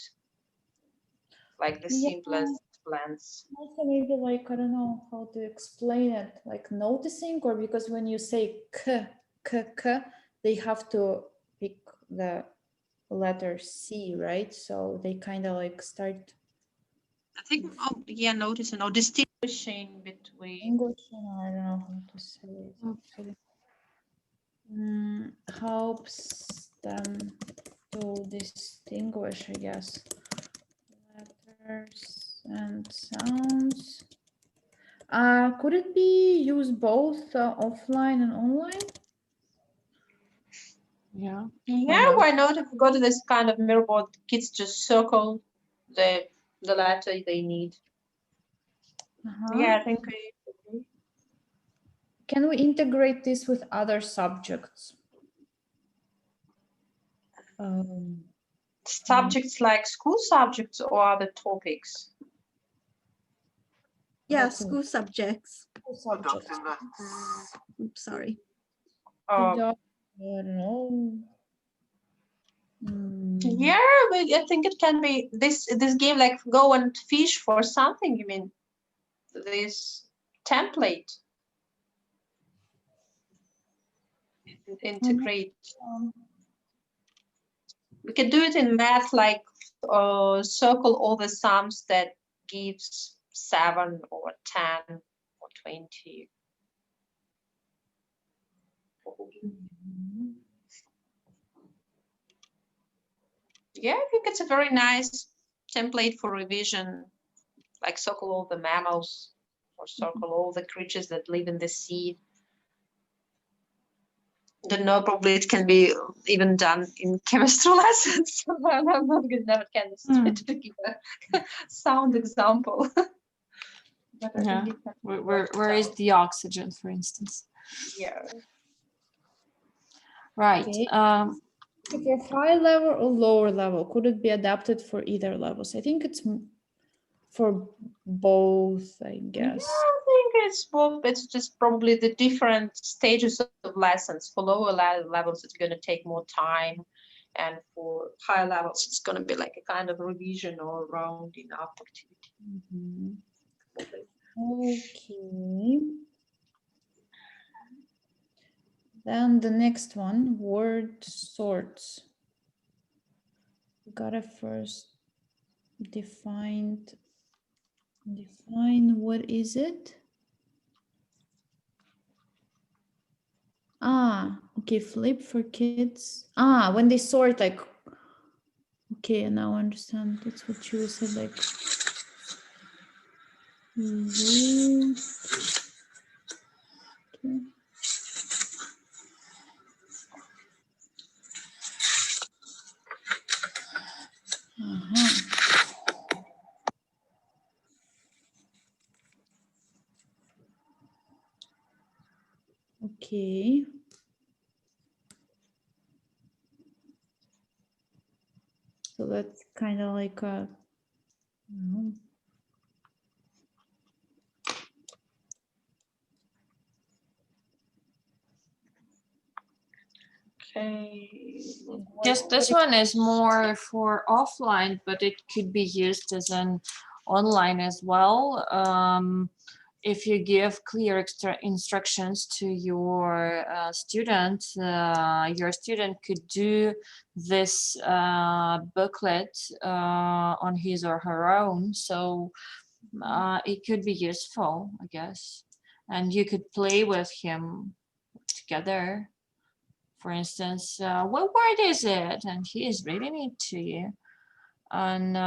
Speaker 2: like the simplest plans.
Speaker 4: Also maybe like, I don't know how to explain it, like noticing, or because when you say k, they have to pick the letter C, right? So they kind of like start.
Speaker 2: I think, noticing or distinguishing between.
Speaker 4: English, I don't know how to say it actually. Helps them to distinguish, I guess, letters and sounds. Could it be used both offline and online?
Speaker 3: Yeah.
Speaker 2: Yeah, why not? If we go to this kind of mirror board, kids just circle the letter they need. Yeah, I think
Speaker 4: Can we integrate this with other subjects?
Speaker 2: Subjects like school subjects or other topics?
Speaker 1: Yeah, school subjects.
Speaker 4: School subjects.
Speaker 1: Oops, sorry.
Speaker 4: I don't know.
Speaker 2: Yeah, I think it can be this game like go and fish for something, you mean? this template. Integrate. We can do it in math, like circle all the sums that gives 7 or 10 or 20. Yeah, I think it's a very nice template for revision, like circle all the mammals or circle all the creatures that live in the sea. Don't know, probably it can be even done in chemistry lessons. I'm not good enough at chemistry to give a sound example. But I
Speaker 3: Yeah.
Speaker 2: think it can be
Speaker 3: Where
Speaker 2: worked
Speaker 3: is
Speaker 2: out.
Speaker 3: the oxygen, for instance?
Speaker 2: Yeah.
Speaker 3: Right.
Speaker 4: Okay. For high level or lower level, could it be adapted for either levels? I think it's for both, I guess.
Speaker 2: Yeah, I think it's both. It's just probably the different stages of lessons. For lower levels, it's going to take more time. And for higher levels, it's going to be like a kind of revision or rounding up activity.
Speaker 4: Mhm. Okay. Then the next one, word sorts. Gotta first define what is it? Ah, okay, flip for kids. Ah, when they sort, like, okay, now I understand. That's what you said, like. Okay. Okay. So that's kind of like a.
Speaker 2: Okay.
Speaker 3: Just this one is more for offline, but it could be used as an online as well. If you give clear extra instructions to your student could do this booklet on his or her own. So it could be useful, I guess. And you could play with him together. For instance, what word is it? And he is reading it to you. And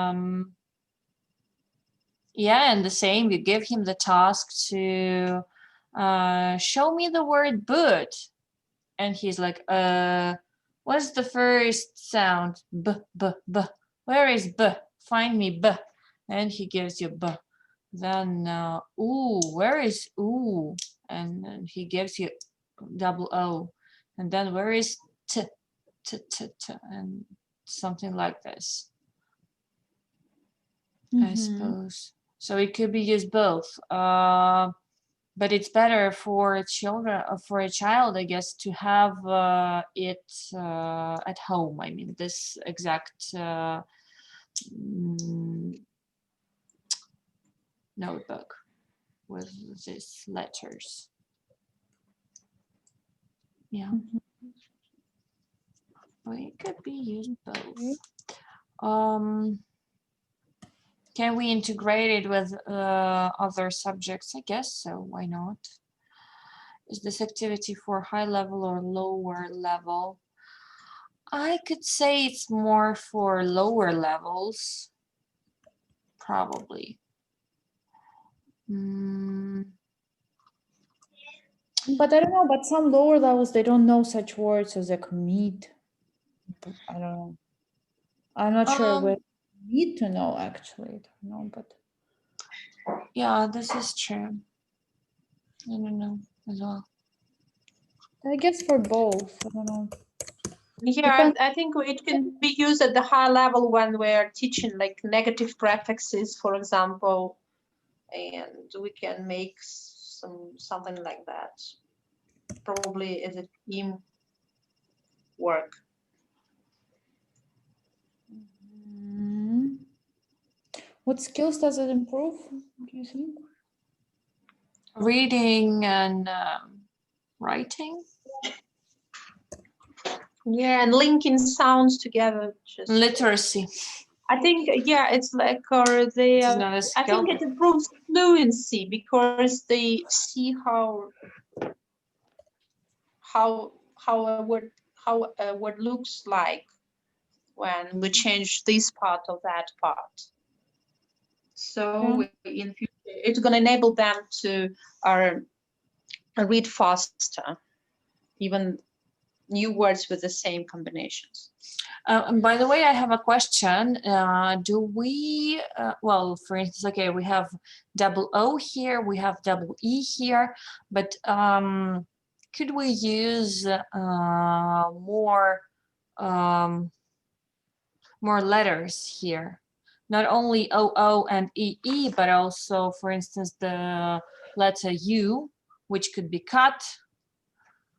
Speaker 3: yeah, and the same, you give him the task to show me the word boot. And he's like, what's the first sound? B, b, b. Where is b? Find me b. And he gives you b. Then, ooh, where is ooh? And then he gives you double O. And then where is t, t, t, t, and something like this, I suppose. So it could be used both. But it's better for children, for a child, I guess, to have it at home. I mean, this exact notebook with these letters. Yeah. But it could be used both. Can we integrate it with other subjects? I guess so. Why not? Is this activity for high level or lower level? I could say it's more for lower levels, probably.
Speaker 4: But I don't know, but some lower levels, they don't know such words as a commit. I don't know. I'm not sure what you need to know, actually. I don't know, but.
Speaker 3: Yeah, this is true. I don't know as well.
Speaker 4: I guess for both, I don't know.
Speaker 2: Yeah, I think it can be used at the high level when we're teaching like negative prefixes, for example, and we can make something like that. Probably as a team work.
Speaker 4: What skills does it improve, do you think?
Speaker 3: Reading and writing.
Speaker 2: Yeah, and linking sounds together. Just
Speaker 3: Literacy.
Speaker 2: I think, yeah, it's like
Speaker 3: It is not a
Speaker 2: I think
Speaker 3: skill.
Speaker 2: it improves fluency because they see how a word looks like when we change this part of that part. So in future, it's going to enable them to read faster, even new words with the same combinations.
Speaker 3: And by the way, I have a question. Do we, well, for instance, okay, we have double O here, we have double E here, but could we use more more letters here? Not only OO and EE, but also, for instance, the letter U, which could be cut.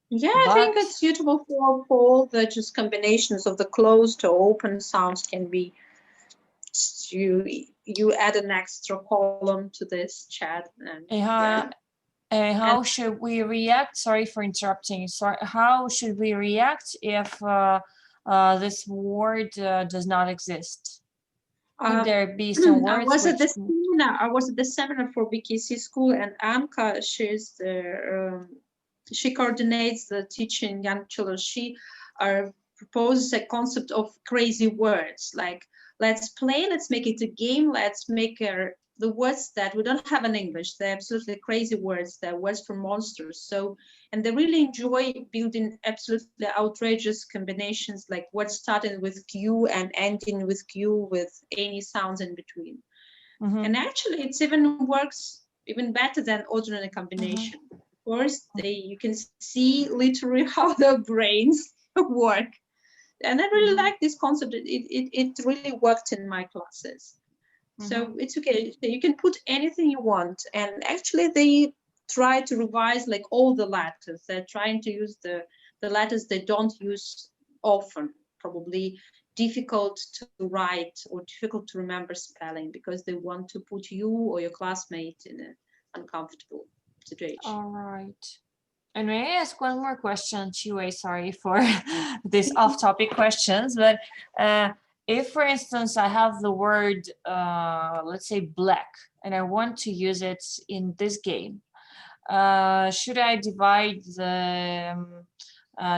Speaker 2: Yeah, I think
Speaker 3: But-
Speaker 2: it's suitable for all the just combinations of the closed or open sounds can be. You add an extra column to this chat. And
Speaker 3: how should we react? Sorry for interrupting. Sorry, how should we react if this word does not exist? Could there be some words?
Speaker 2: I was at the seminar for BKC school, and Amka, she coordinates the teaching young children. She proposes a concept of crazy words, like let's make it a game. Let's make the words that we don't have in English. They're absolutely crazy words. They're words for monsters. So, and they really enjoy building absolutely outrageous combinations, like words starting with Q and ending with Q with any sounds in between.
Speaker 3: Mm-hmm.
Speaker 2: And actually, it even works even better than ordinary combination. Of course, you can see literally how their brains work. And I really like this concept. It really worked in my classes. So it's okay. You can put anything you want. And actually, they try to revise like all the letters. They're trying to use the letters they don't use often, probably difficult to write or difficult to remember spelling, because they want to put you or your classmate in an uncomfortable situation.
Speaker 3: All right. And may I ask one more question, Chee-Way? Sorry for these off-topic questions, but if, for instance, I have the word, let's say black, and I want to use it in this game, should I divide the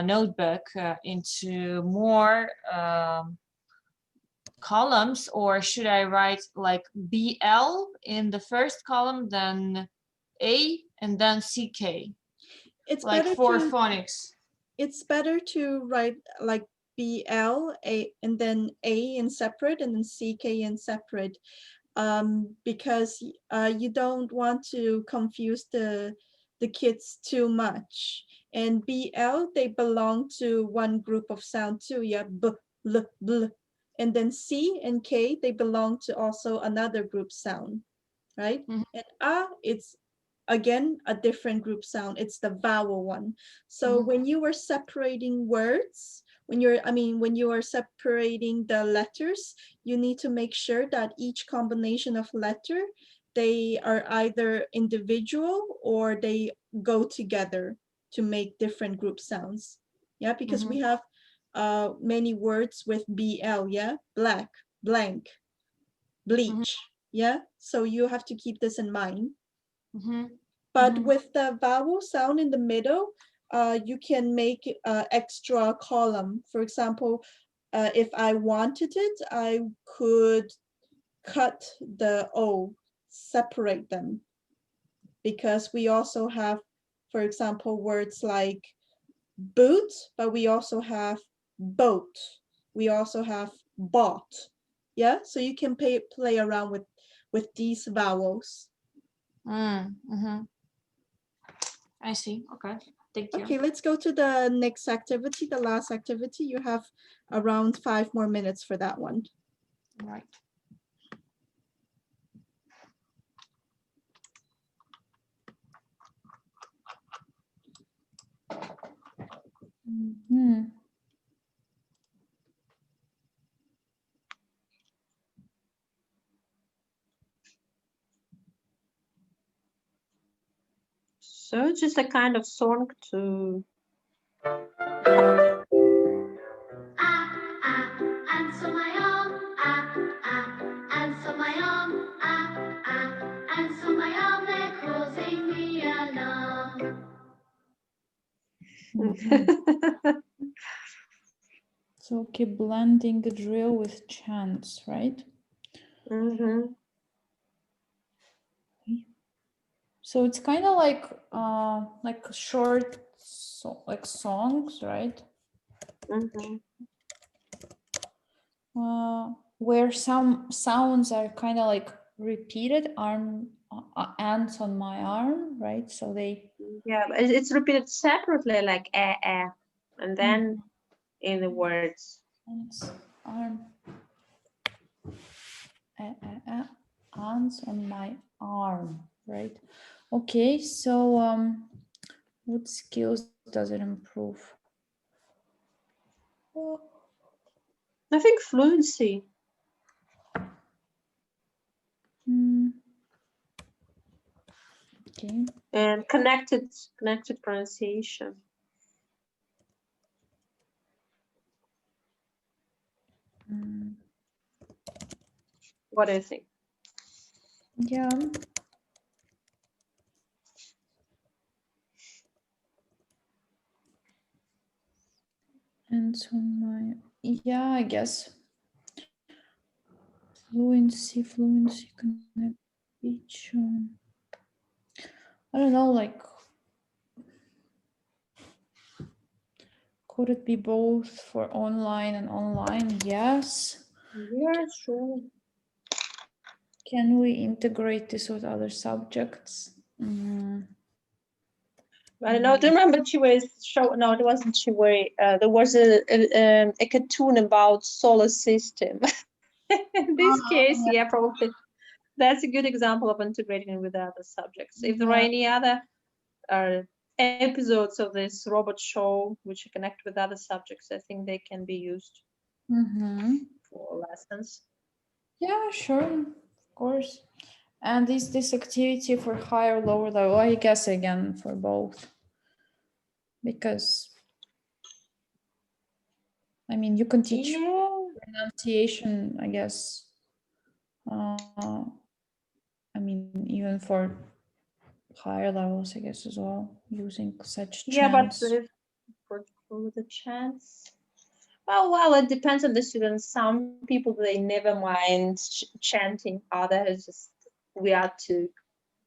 Speaker 3: notebook into more columns, or should I write like BL in the first column, then A, and then CK?
Speaker 1: It's
Speaker 3: Like
Speaker 1: better
Speaker 3: for
Speaker 1: to
Speaker 3: phonics.
Speaker 1: it's better to write like BL A and then A in separate and then CK in separate, because you don't want to confuse the kids too much. And BL, they belong to one group of sound too. Yeah, B, L, Bl. And then C and K, they belong to also another group sound, right?
Speaker 3: Mhm.
Speaker 1: And A, it's again a different group sound. It's the vowel one. So when you were separating words, when you are separating the letters, you need to make sure that each combination of letter, they are either individual or they go together to make different group sounds. Yeah, because we have many words with BL, yeah, black, blank, bleach. Yeah, so you have to keep this in mind. But with the vowel sound in the middle, you can make extra column. For example, if I wanted it, I could cut the O, separate them. Because we also have, for example, words like boot, but we also have boat. We also have bought. Yeah, so you can play around with these vowels.
Speaker 3: I see. Okay. Thank you.
Speaker 1: Okay, let's go to the next activity, the last activity. You have around 5 more minutes for that one.
Speaker 3: Right.
Speaker 2: So it's just a kind of song to.
Speaker 7: And so my arm, and so my arm, and so my arm, they're causing me alarm.
Speaker 4: So keep blending the drill with chants, right?
Speaker 2: Mm-hmm.
Speaker 4: So it's kind of like short, like songs, right?
Speaker 2: Mm-hmm.
Speaker 4: Where some sounds are kind of like repeated, ants on my arm, right? So they.
Speaker 2: Yeah, but it's repeated separately, like and then in the words.
Speaker 4: Ants, arm. Ants on my arm, right? Okay, so what skills does it improve? Oh,
Speaker 2: I think fluency.
Speaker 4: Okay.
Speaker 2: And connected pronunciation. What do you think?
Speaker 4: Yeah. And so yeah, I guess fluency, connect each. I don't know, like, could it be both for online and online? Yes.
Speaker 2: Yeah, sure.
Speaker 4: Can we integrate this with other subjects?
Speaker 2: I don't know. Do you remember Chee-Way's show? No, it wasn't Chee-Way. There was a cartoon about solar system. In this case, yeah, probably that's a good example of integrating with other subjects. If there are any other episodes of this robot show which connect with other subjects, I think they can be used for lessons.
Speaker 4: Yeah, sure, of course. And is this activity for higher, lower level? I guess again for both. Because I mean, you can teach pronunciation, I guess. I mean, even for higher levels, I guess, as well, using such chants.
Speaker 2: Yeah, but for the chants, well, it depends on the students. Some people, they never mind chanting. Others just, we are too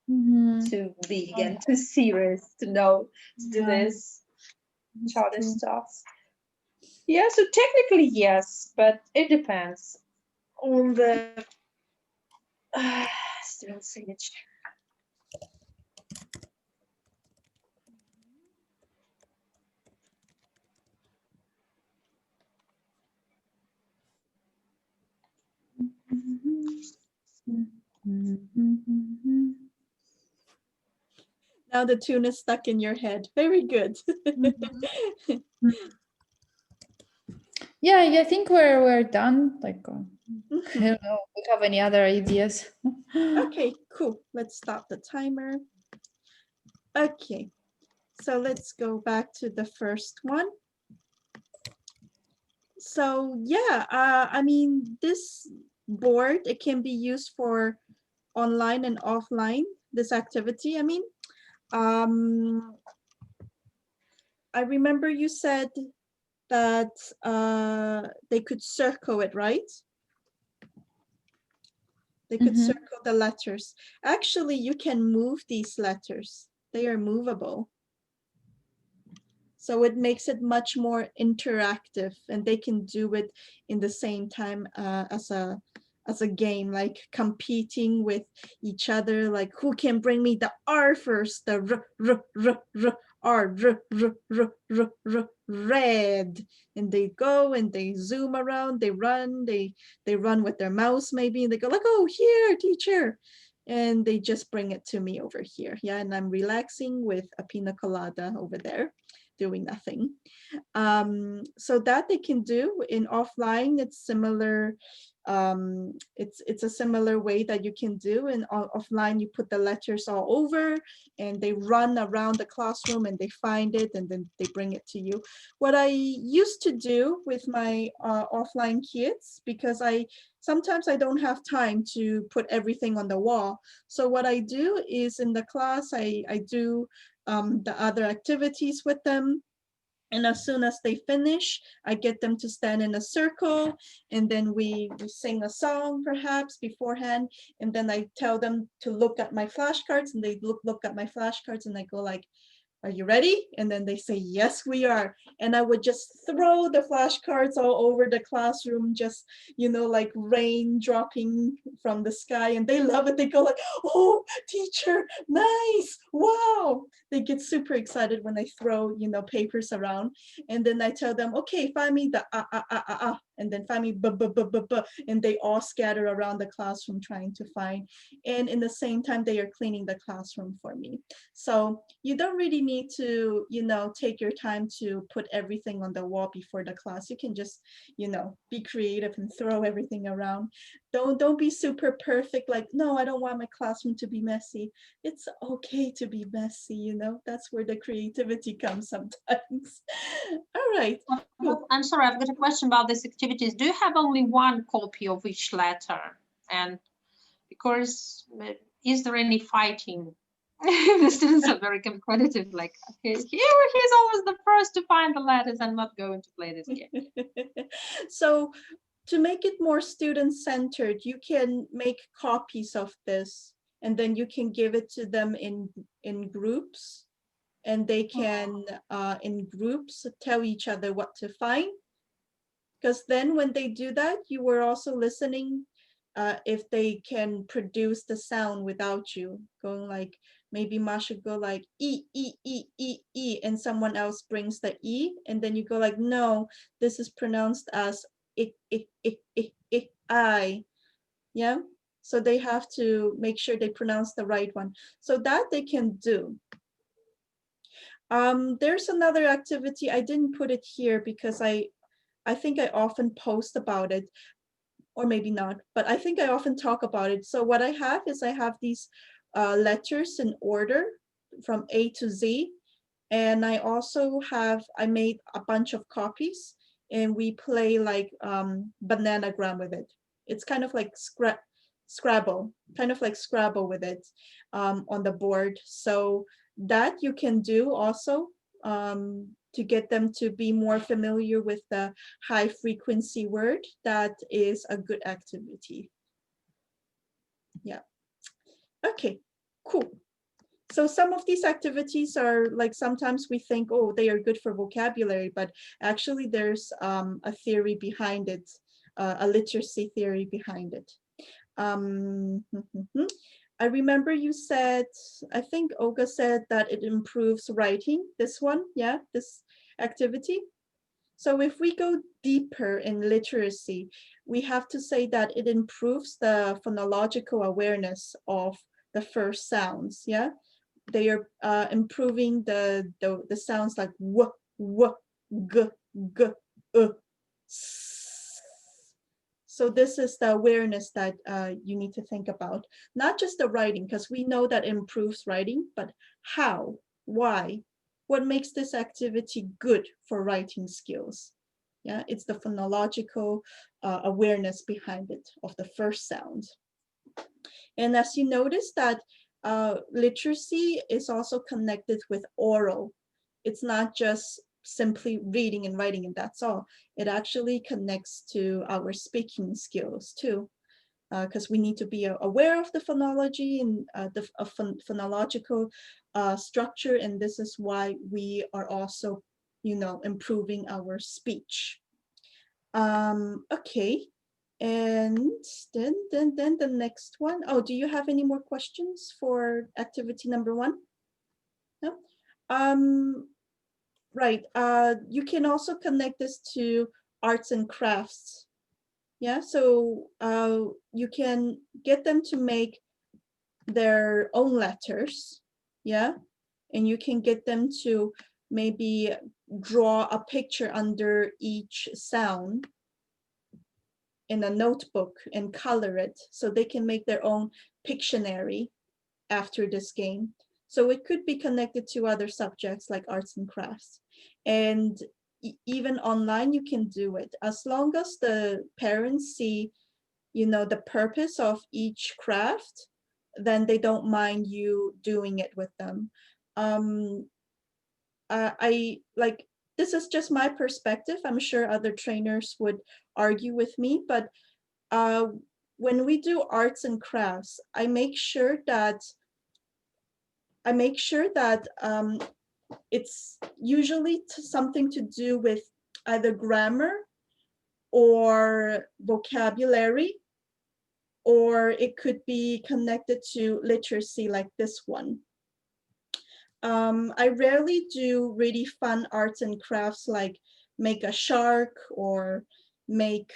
Speaker 2: big and too serious to know to do this childish stuff. Yeah, so technically yes, but it depends on the student's age.
Speaker 1: Now the tune is stuck in your head. Very good.
Speaker 4: Yeah, I think we're done. Like, I don't know. Do you have any other ideas?
Speaker 1: Okay, cool. Let's stop the timer. Okay, so let's go back to the first one. So yeah, I mean, this board, it can be used for online and offline, this activity. I mean, I remember you said that they could circle it, right? They could circle the letters. Actually, you can move these letters. They are movable. So it makes it much more interactive, and they can do it in the same time as a game, like competing with each other, like who can bring me the R first, the red. And they go and they zoom around, they run with their mouse maybe, and they go like, oh, here, teacher. And they just bring it to me over here. Yeah, and I'm relaxing with a pina colada over there, doing nothing. So that they can do in offline. It's similar it's a similar way that you can do, and offline you put the letters all over and they run around the classroom and they find it and then they bring it to you. What I used to do with my offline kids, because sometimes I don't have time to put everything on the wall. So what I do is in the class, I do the other activities with them. And as soon as they finish, I get them to stand in a circle, and then we sing a song perhaps beforehand. And then I tell them to look at my flashcards, and they look at my flashcards, and I go like, "Are you ready?" And then they say, "Yes, we are." And I would just throw the flashcards all over the classroom, just, like rain dropping from the sky. And they love it. They go like, "Oh, teacher, nice, wow." They get super excited when I throw, papers around. And then I tell them, "Okay, find me the and then find me b, b, b, b, b." And they all scatter around the classroom trying to find. And in the same time, they are cleaning the classroom for me. So you don't really need to, take your time to put everything on the wall before the class. You can just, be creative and throw everything around. Don't be super perfect. Like, no, I don't want my classroom to be messy. It's okay to be messy, that's where the creativity comes sometimes. All right. Cool.
Speaker 2: I'm sorry, I've got a question about these activities. Do you have only one copy of each letter? And because is there any fighting? The students are very competitive, like, okay, he's always the first to find the letters. I'm not going to play this game.
Speaker 1: So to make it more student-centered, you can make copies of this, and then you can give it to them in groups, and they can in groups tell each other what to find. Because then when they do that, you were also listening if they can produce the sound without you going like, maybe Masha go like E, E, E, E, E, and someone else brings the E, and then you go like, no, this is pronounced as I. Yeah. So they have to make sure they pronounce the right one. So that they can do. There's another activity. I didn't put it here because I think I often post about it, or maybe not, but I think I often talk about it. So what I have is I have these letters in order from A to Z. And I also I made a bunch of copies, and we play like bananagram with it. It's kind of like Scrabble, with it on the board. So that you can do also to get them to be more familiar with the high frequency word. That is a good activity. Yeah. Okay, cool. So some of these activities are like, sometimes we think, oh, they are good for vocabulary, but actually there's a theory behind it, a literacy theory behind it. I remember you said, I think Olga said that it improves writing, this one, yeah, this activity. So if we go deeper in literacy, we have to say that it improves the phonological awareness of the first sounds, yeah? They are improving the sounds like w, w, g, g, s. So this is the awareness that you need to think about. Not just the writing, because we know that improves writing, but how, why, what makes this activity good for writing skills? Yeah, it's the phonological awareness behind it of the first sound. And as you notice that literacy is also connected with oral. It's not just simply reading and writing and that's all. It actually connects to our speaking skills too, because we need to be aware of the phonology and the phonological structure, and this is why we are also, improving our speech. Okay, and then the next one. Oh, do you have any more questions for activity number 1? No. Right. You can also connect this to arts and crafts. Yeah. So you can get them to make their own letters. Yeah. And you can get them to maybe draw a picture under each sound. in a notebook and color it so they can make their own Pictionary after this game. So it could be connected to other subjects like arts and crafts. And even online, you can do it as long as the parents see, you know, the purpose of each craft, then they don't mind you doing it with them. I like, this is just my perspective. I'm sure other trainers would argue with me, but when we do arts and crafts, I make sure that it's usually something to do with either grammar or vocabulary, or it could be connected to literacy like this one. I rarely do really fun arts and crafts like make a shark or make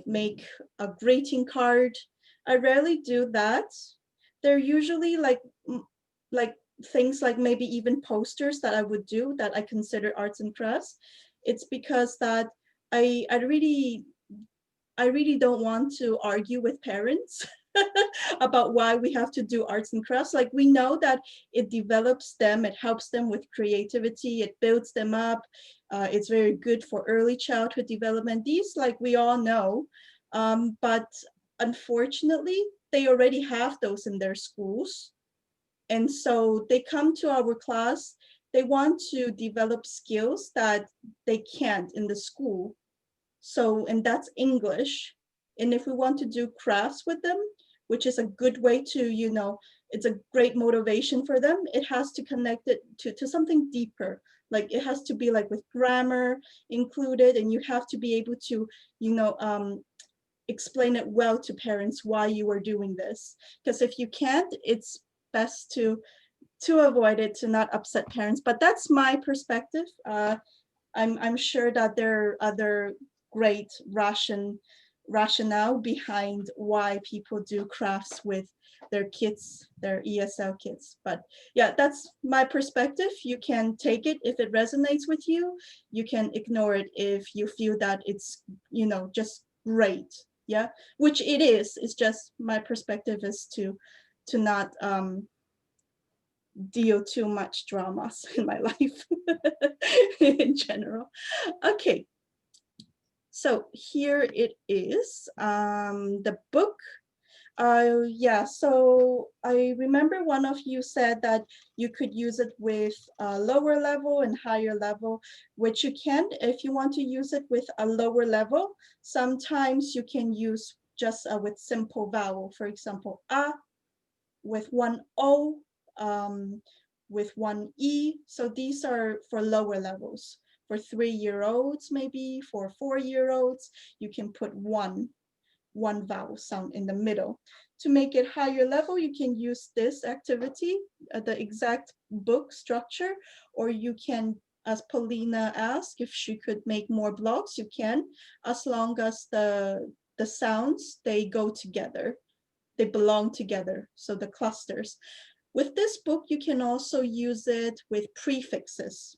Speaker 1: make a greeting card. I rarely do that. They're usually like things like maybe even posters that I would do that I consider arts and crafts. It's because that I really don't want to argue with parents about why we have to do arts and crafts. Like, we know that it develops them, it helps them with creativity, it builds them up. It's very good for early childhood development. These, like, we all know, but unfortunately, they already have those in their schools. And so they come to our class, they want to develop skills that they can't in the school. So, and that's English. And if we want to do crafts with them, which is a good way to, you know, it's a great motivation for them, it has to connect it to something deeper. Like, it has to be like with grammar included, and you have to be able to, you know, explain it well to parents why you are doing this. Because if you can't, it's best to avoid it, to not upset parents. But that's my perspective. I'm sure that there are other great rationale behind why people do crafts with their kids, their ESL kids. But yeah, that's my perspective. You can take it if it resonates with you. You can ignore it if you feel that it's, you know, just great. Yeah, which it is. It's just my perspective is to not deal too much dramas in my life in general. Okay, so here it is, the book. Yeah, so I remember one of you said that you could use it with a lower level and higher level, which you can. If you want to use it with a lower level, sometimes you can use just with simple vowel. For example, a with one O, with one E. So these are for lower levels. For 3-year-olds, maybe for 4-year-olds, you can put one vowel sound in the middle. To make it higher level, you can use this activity, the exact book structure, or you can, as Paulina asked, if she could make more blocks, you can, as long as the sounds, they go together. They belong together, so the clusters. With this book, you can also use it with prefixes.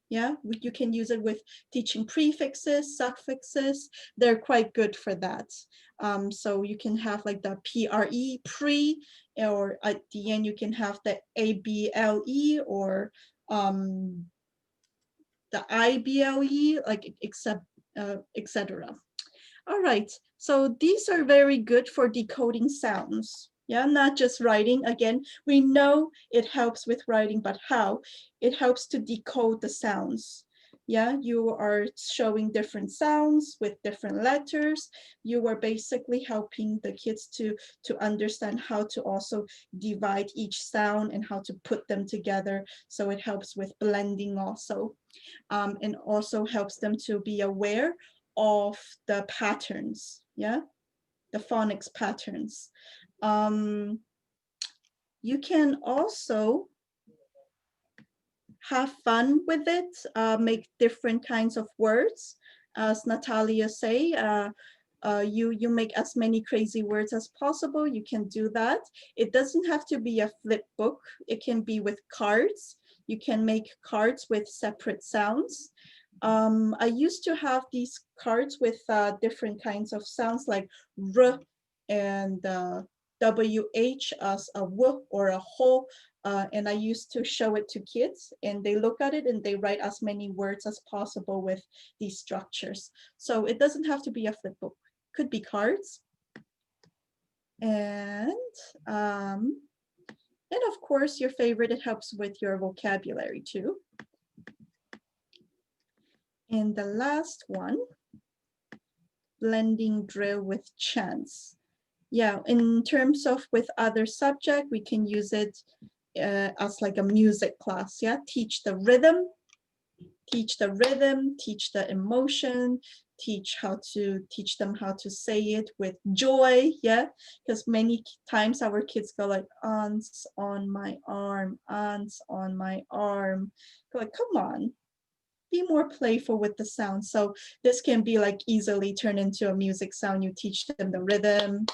Speaker 1: Yeah, you can use it with teaching prefixes, suffixes. They're quite good for that. So you can have like the PRE, pre, or at the end you can have the ABLE or the IBLE, like etc. All right, so these are very good for decoding sounds. Yeah, not just writing. Again, we know it helps with writing, but how? It helps to decode the sounds. Yeah, you are showing different sounds with different letters. You are basically helping the kids to understand how to also divide each sound and how to put them together. So it helps with blending also, and also helps them to be aware of the patterns, yeah, the phonics patterns. You can also have fun with it, make different kinds of words. As Natalia say, you make as many crazy words as possible. You can do that. It doesn't have to be a flip book. It can be with cards. You can make cards with separate sounds. I used to have these cards with different kinds of sounds like R and WH as a W or a ho. And I used to show it to kids and they look at it and they write as many words as possible with these structures. So it doesn't have to be a flip book, could be cards. And of course, your favorite, it helps with your vocabulary too. And the last one, blending drill with chants. Yeah, in terms of with other subject, we can use it as like a music class. Yeah, teach the rhythm, teach the emotion, teach them how to say it with joy. Yeah, because many times our kids go like, ants on my arm, ants on my arm. Go like, come on, be more playful with the sound. So this can be like easily turned into a music sound. You teach them the rhythm,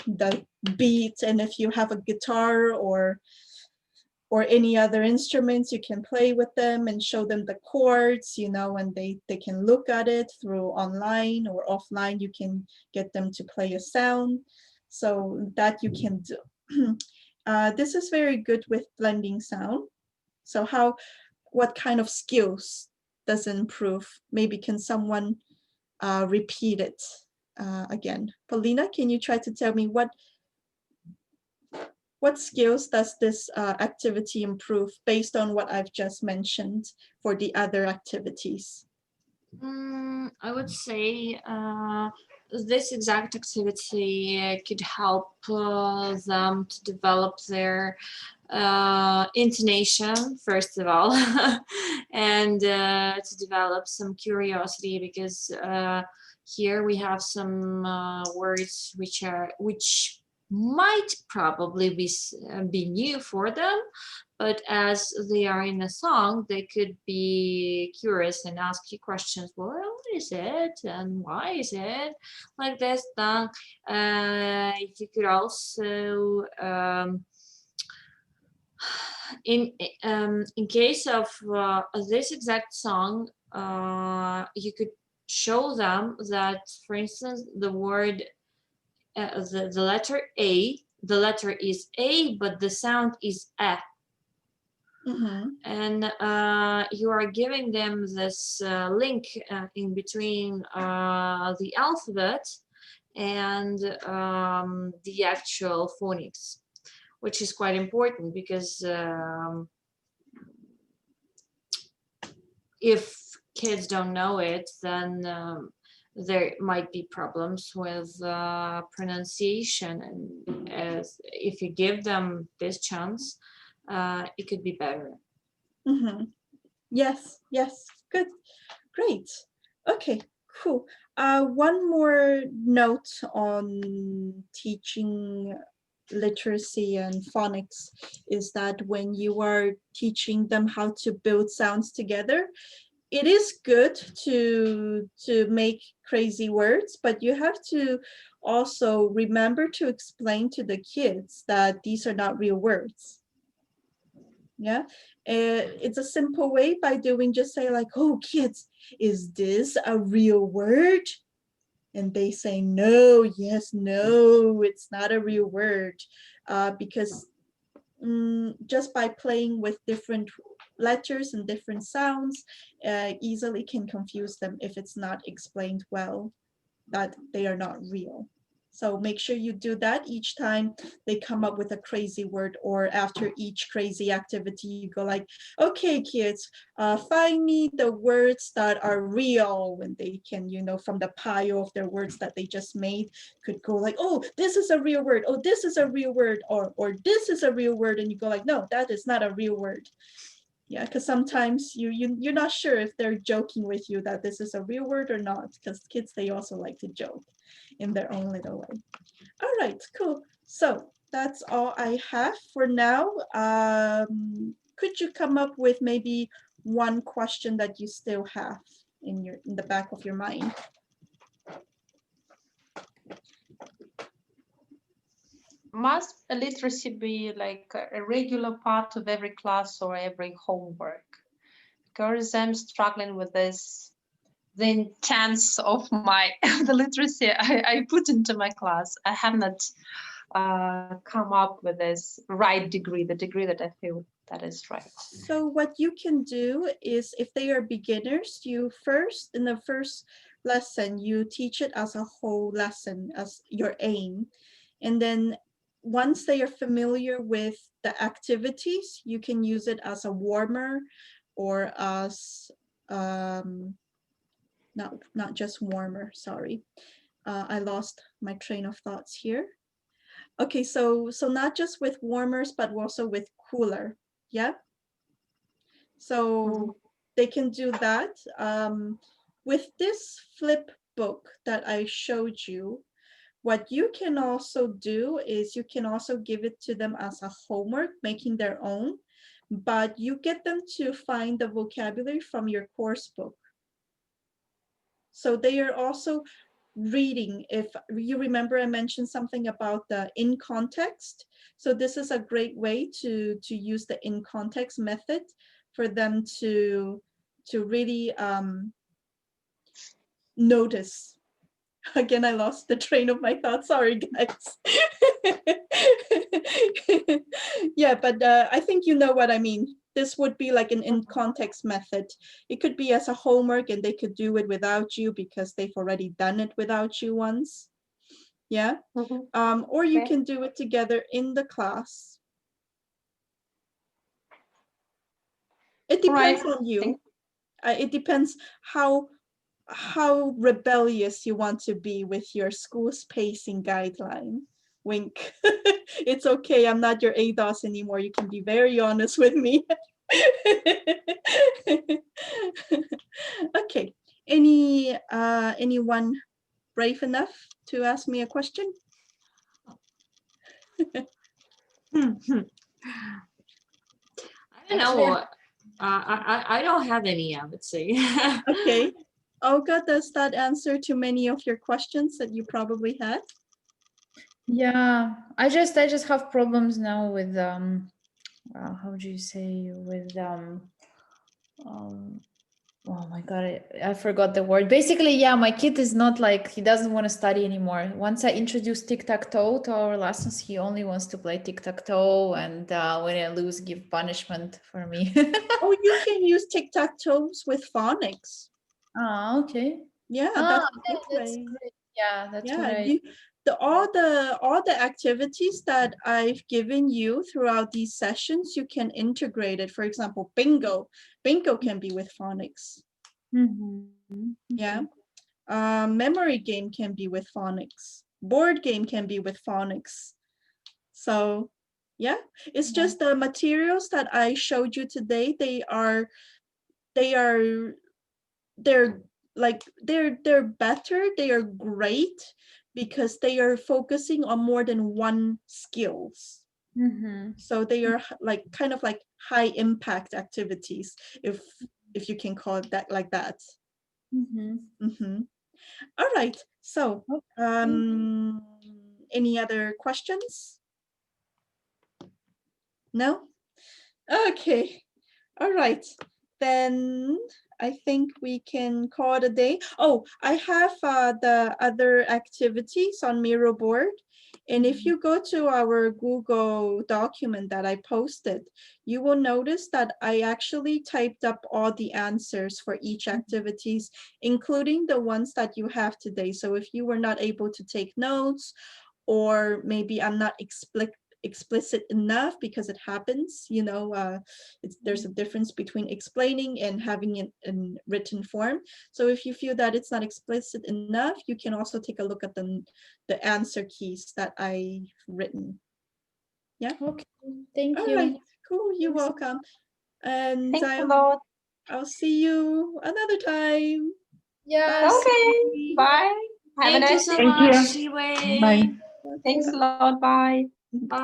Speaker 1: the beat, and if you have a guitar or any other instruments, you can play with them and show them the chords, you know, and they can look at it through online or offline. You can get them to play a sound, so that you can do. This is very good with blending sound. So what kind of skills does it improve? Maybe can someone repeat it again? Paulina, can you try to tell me what skills does this activity improve based on what I've just mentioned for the other activities?
Speaker 3: I would say this exact activity could help them to develop their intonation, first of all, and to develop some curiosity, because here we have some words which might probably be new for them, but as they are in a song, they could be curious and ask you questions. Well, what is it and why is it like this? Then you could also in case of this exact song, you could show them that, for instance, the word the letter A, the letter is A, but the sound is A. And you are giving them this link in between the alphabet and the actual phonics, which is quite important, because if kids don't know it, then there might be problems with pronunciation, and if you give them this chance, it could be better.
Speaker 1: Yes, good, great. Okay, cool. One more note on teaching literacy and phonics is that when you are teaching them how to build sounds together, it is good to make crazy words, but you have to also remember to explain to the kids that these are not real words. Yeah, it's a simple way by doing, just say like, oh kids, is this a real word? And they say no, yes, no, it's not a real word, because just by playing with different letters and different sounds, easily can confuse them if it's not explained well that they are not real. So make sure you do that each time they come up with a crazy word, or after each crazy activity, you go like, okay, kids, find me the words that are real. And they can, you know, from the pile of their words that they just made, could go like, oh, this is a real word. Oh, this is a real word. Or this is a real word. And you go like, no, that is not a real word. Yeah, because sometimes you're not sure if they're joking with you that this is a real word or not, because kids, they also like to joke in their own little way. All right, cool. So that's all I have for now. Could you come up with maybe one question that you still have in the back of your mind?
Speaker 2: Must literacy be like a regular part of every class or every homework? because I'm struggling with this, the intense of my the literacy I put into my class. I have not come up with this right degree, the degree that I feel that is right.
Speaker 1: So what you can do is, if they are beginners, you first, in the first lesson, you teach it as a whole lesson as your aim. And then once they are familiar with the activities, you can use it as a warmer or as, not just warmer, sorry. I lost my train of thoughts here. Okay, so not just with warmers, but also with cooler, yeah? So they can do that. With this flip book that I showed you, what you can also do is you can also give it to them as a homework, making their own, but you get them to find the vocabulary from your course book. So they are also reading. If you remember, I mentioned something about the in context. So this is a great way to use the in context method for them to really notice. Again, I lost the train of my thoughts. Sorry, guys. Yeah, but I think you know what I mean. This would be like an in context method. It could be as a homework and they could do it without you because they've already done it without you once. Yeah. Or you can do it together in the class. It depends on you. It depends how rebellious you want to be with your school's pacing guideline. Wink. It's okay, I'm not your ADOS anymore. You can be very honest with me. Okay, anyone brave enough to ask me a question?
Speaker 3: I don't know. I don't have any, I would say.
Speaker 1: Okay. Olga, does that answer to many of your questions that you probably had?
Speaker 4: Yeah, I just have problems now with how do you say, with oh my god, I forgot the word. Basically, yeah, my kid is not like, he doesn't want to study anymore. Once I introduced tic-tac-toe to our lessons, he only wants to play tictac-toe, and when I lose, give punishment for me.
Speaker 1: Oh, you can use tic-tac-toes with phonics.
Speaker 4: Ah, okay.
Speaker 1: Yeah,
Speaker 4: Ah,
Speaker 1: that's a
Speaker 4: yeah,
Speaker 1: good
Speaker 4: that's
Speaker 1: way.
Speaker 4: great. Yeah, that's
Speaker 1: Yeah,
Speaker 4: right.
Speaker 1: all the activities that I've given you throughout these sessions, you can integrate it. For example, bingo. Bingo can be with phonics. Yeah. Memory game can be with phonics. Board game can be with phonics. So yeah, it's just the materials that I showed you today. They're better, they are great because they are focusing on more than one skills. So they are like kind of like high impact activities, if you can call it that, like that. All right, so any other questions? No? Okay. All right, then I think we can call it a day. Oh, I have the other activities on Miro board. And if you go to our Google document that I posted, you will notice that I actually typed up all the answers for each activities, including the ones that you have today. So if you were not able to take notes, or maybe I'm not explicit enough, because it happens, you know, there's a difference between explaining and having it in written form. So if you feel that it's not explicit enough, you can also take a look at the answer keys that I've written. Yeah.
Speaker 4: Okay, thank
Speaker 1: All
Speaker 4: you.
Speaker 1: right, cool. You're
Speaker 4: Thanks.
Speaker 1: welcome. And
Speaker 2: Thanks a lot.
Speaker 1: I'll see you another time.
Speaker 4: Yeah.
Speaker 2: Okay, bye. Have a
Speaker 3: Thank you
Speaker 2: nice
Speaker 3: so
Speaker 2: day.
Speaker 5: Thank you.
Speaker 3: much, Chee-Way.
Speaker 5: Bye.
Speaker 2: Thanks a lot. Bye.
Speaker 3: Bye.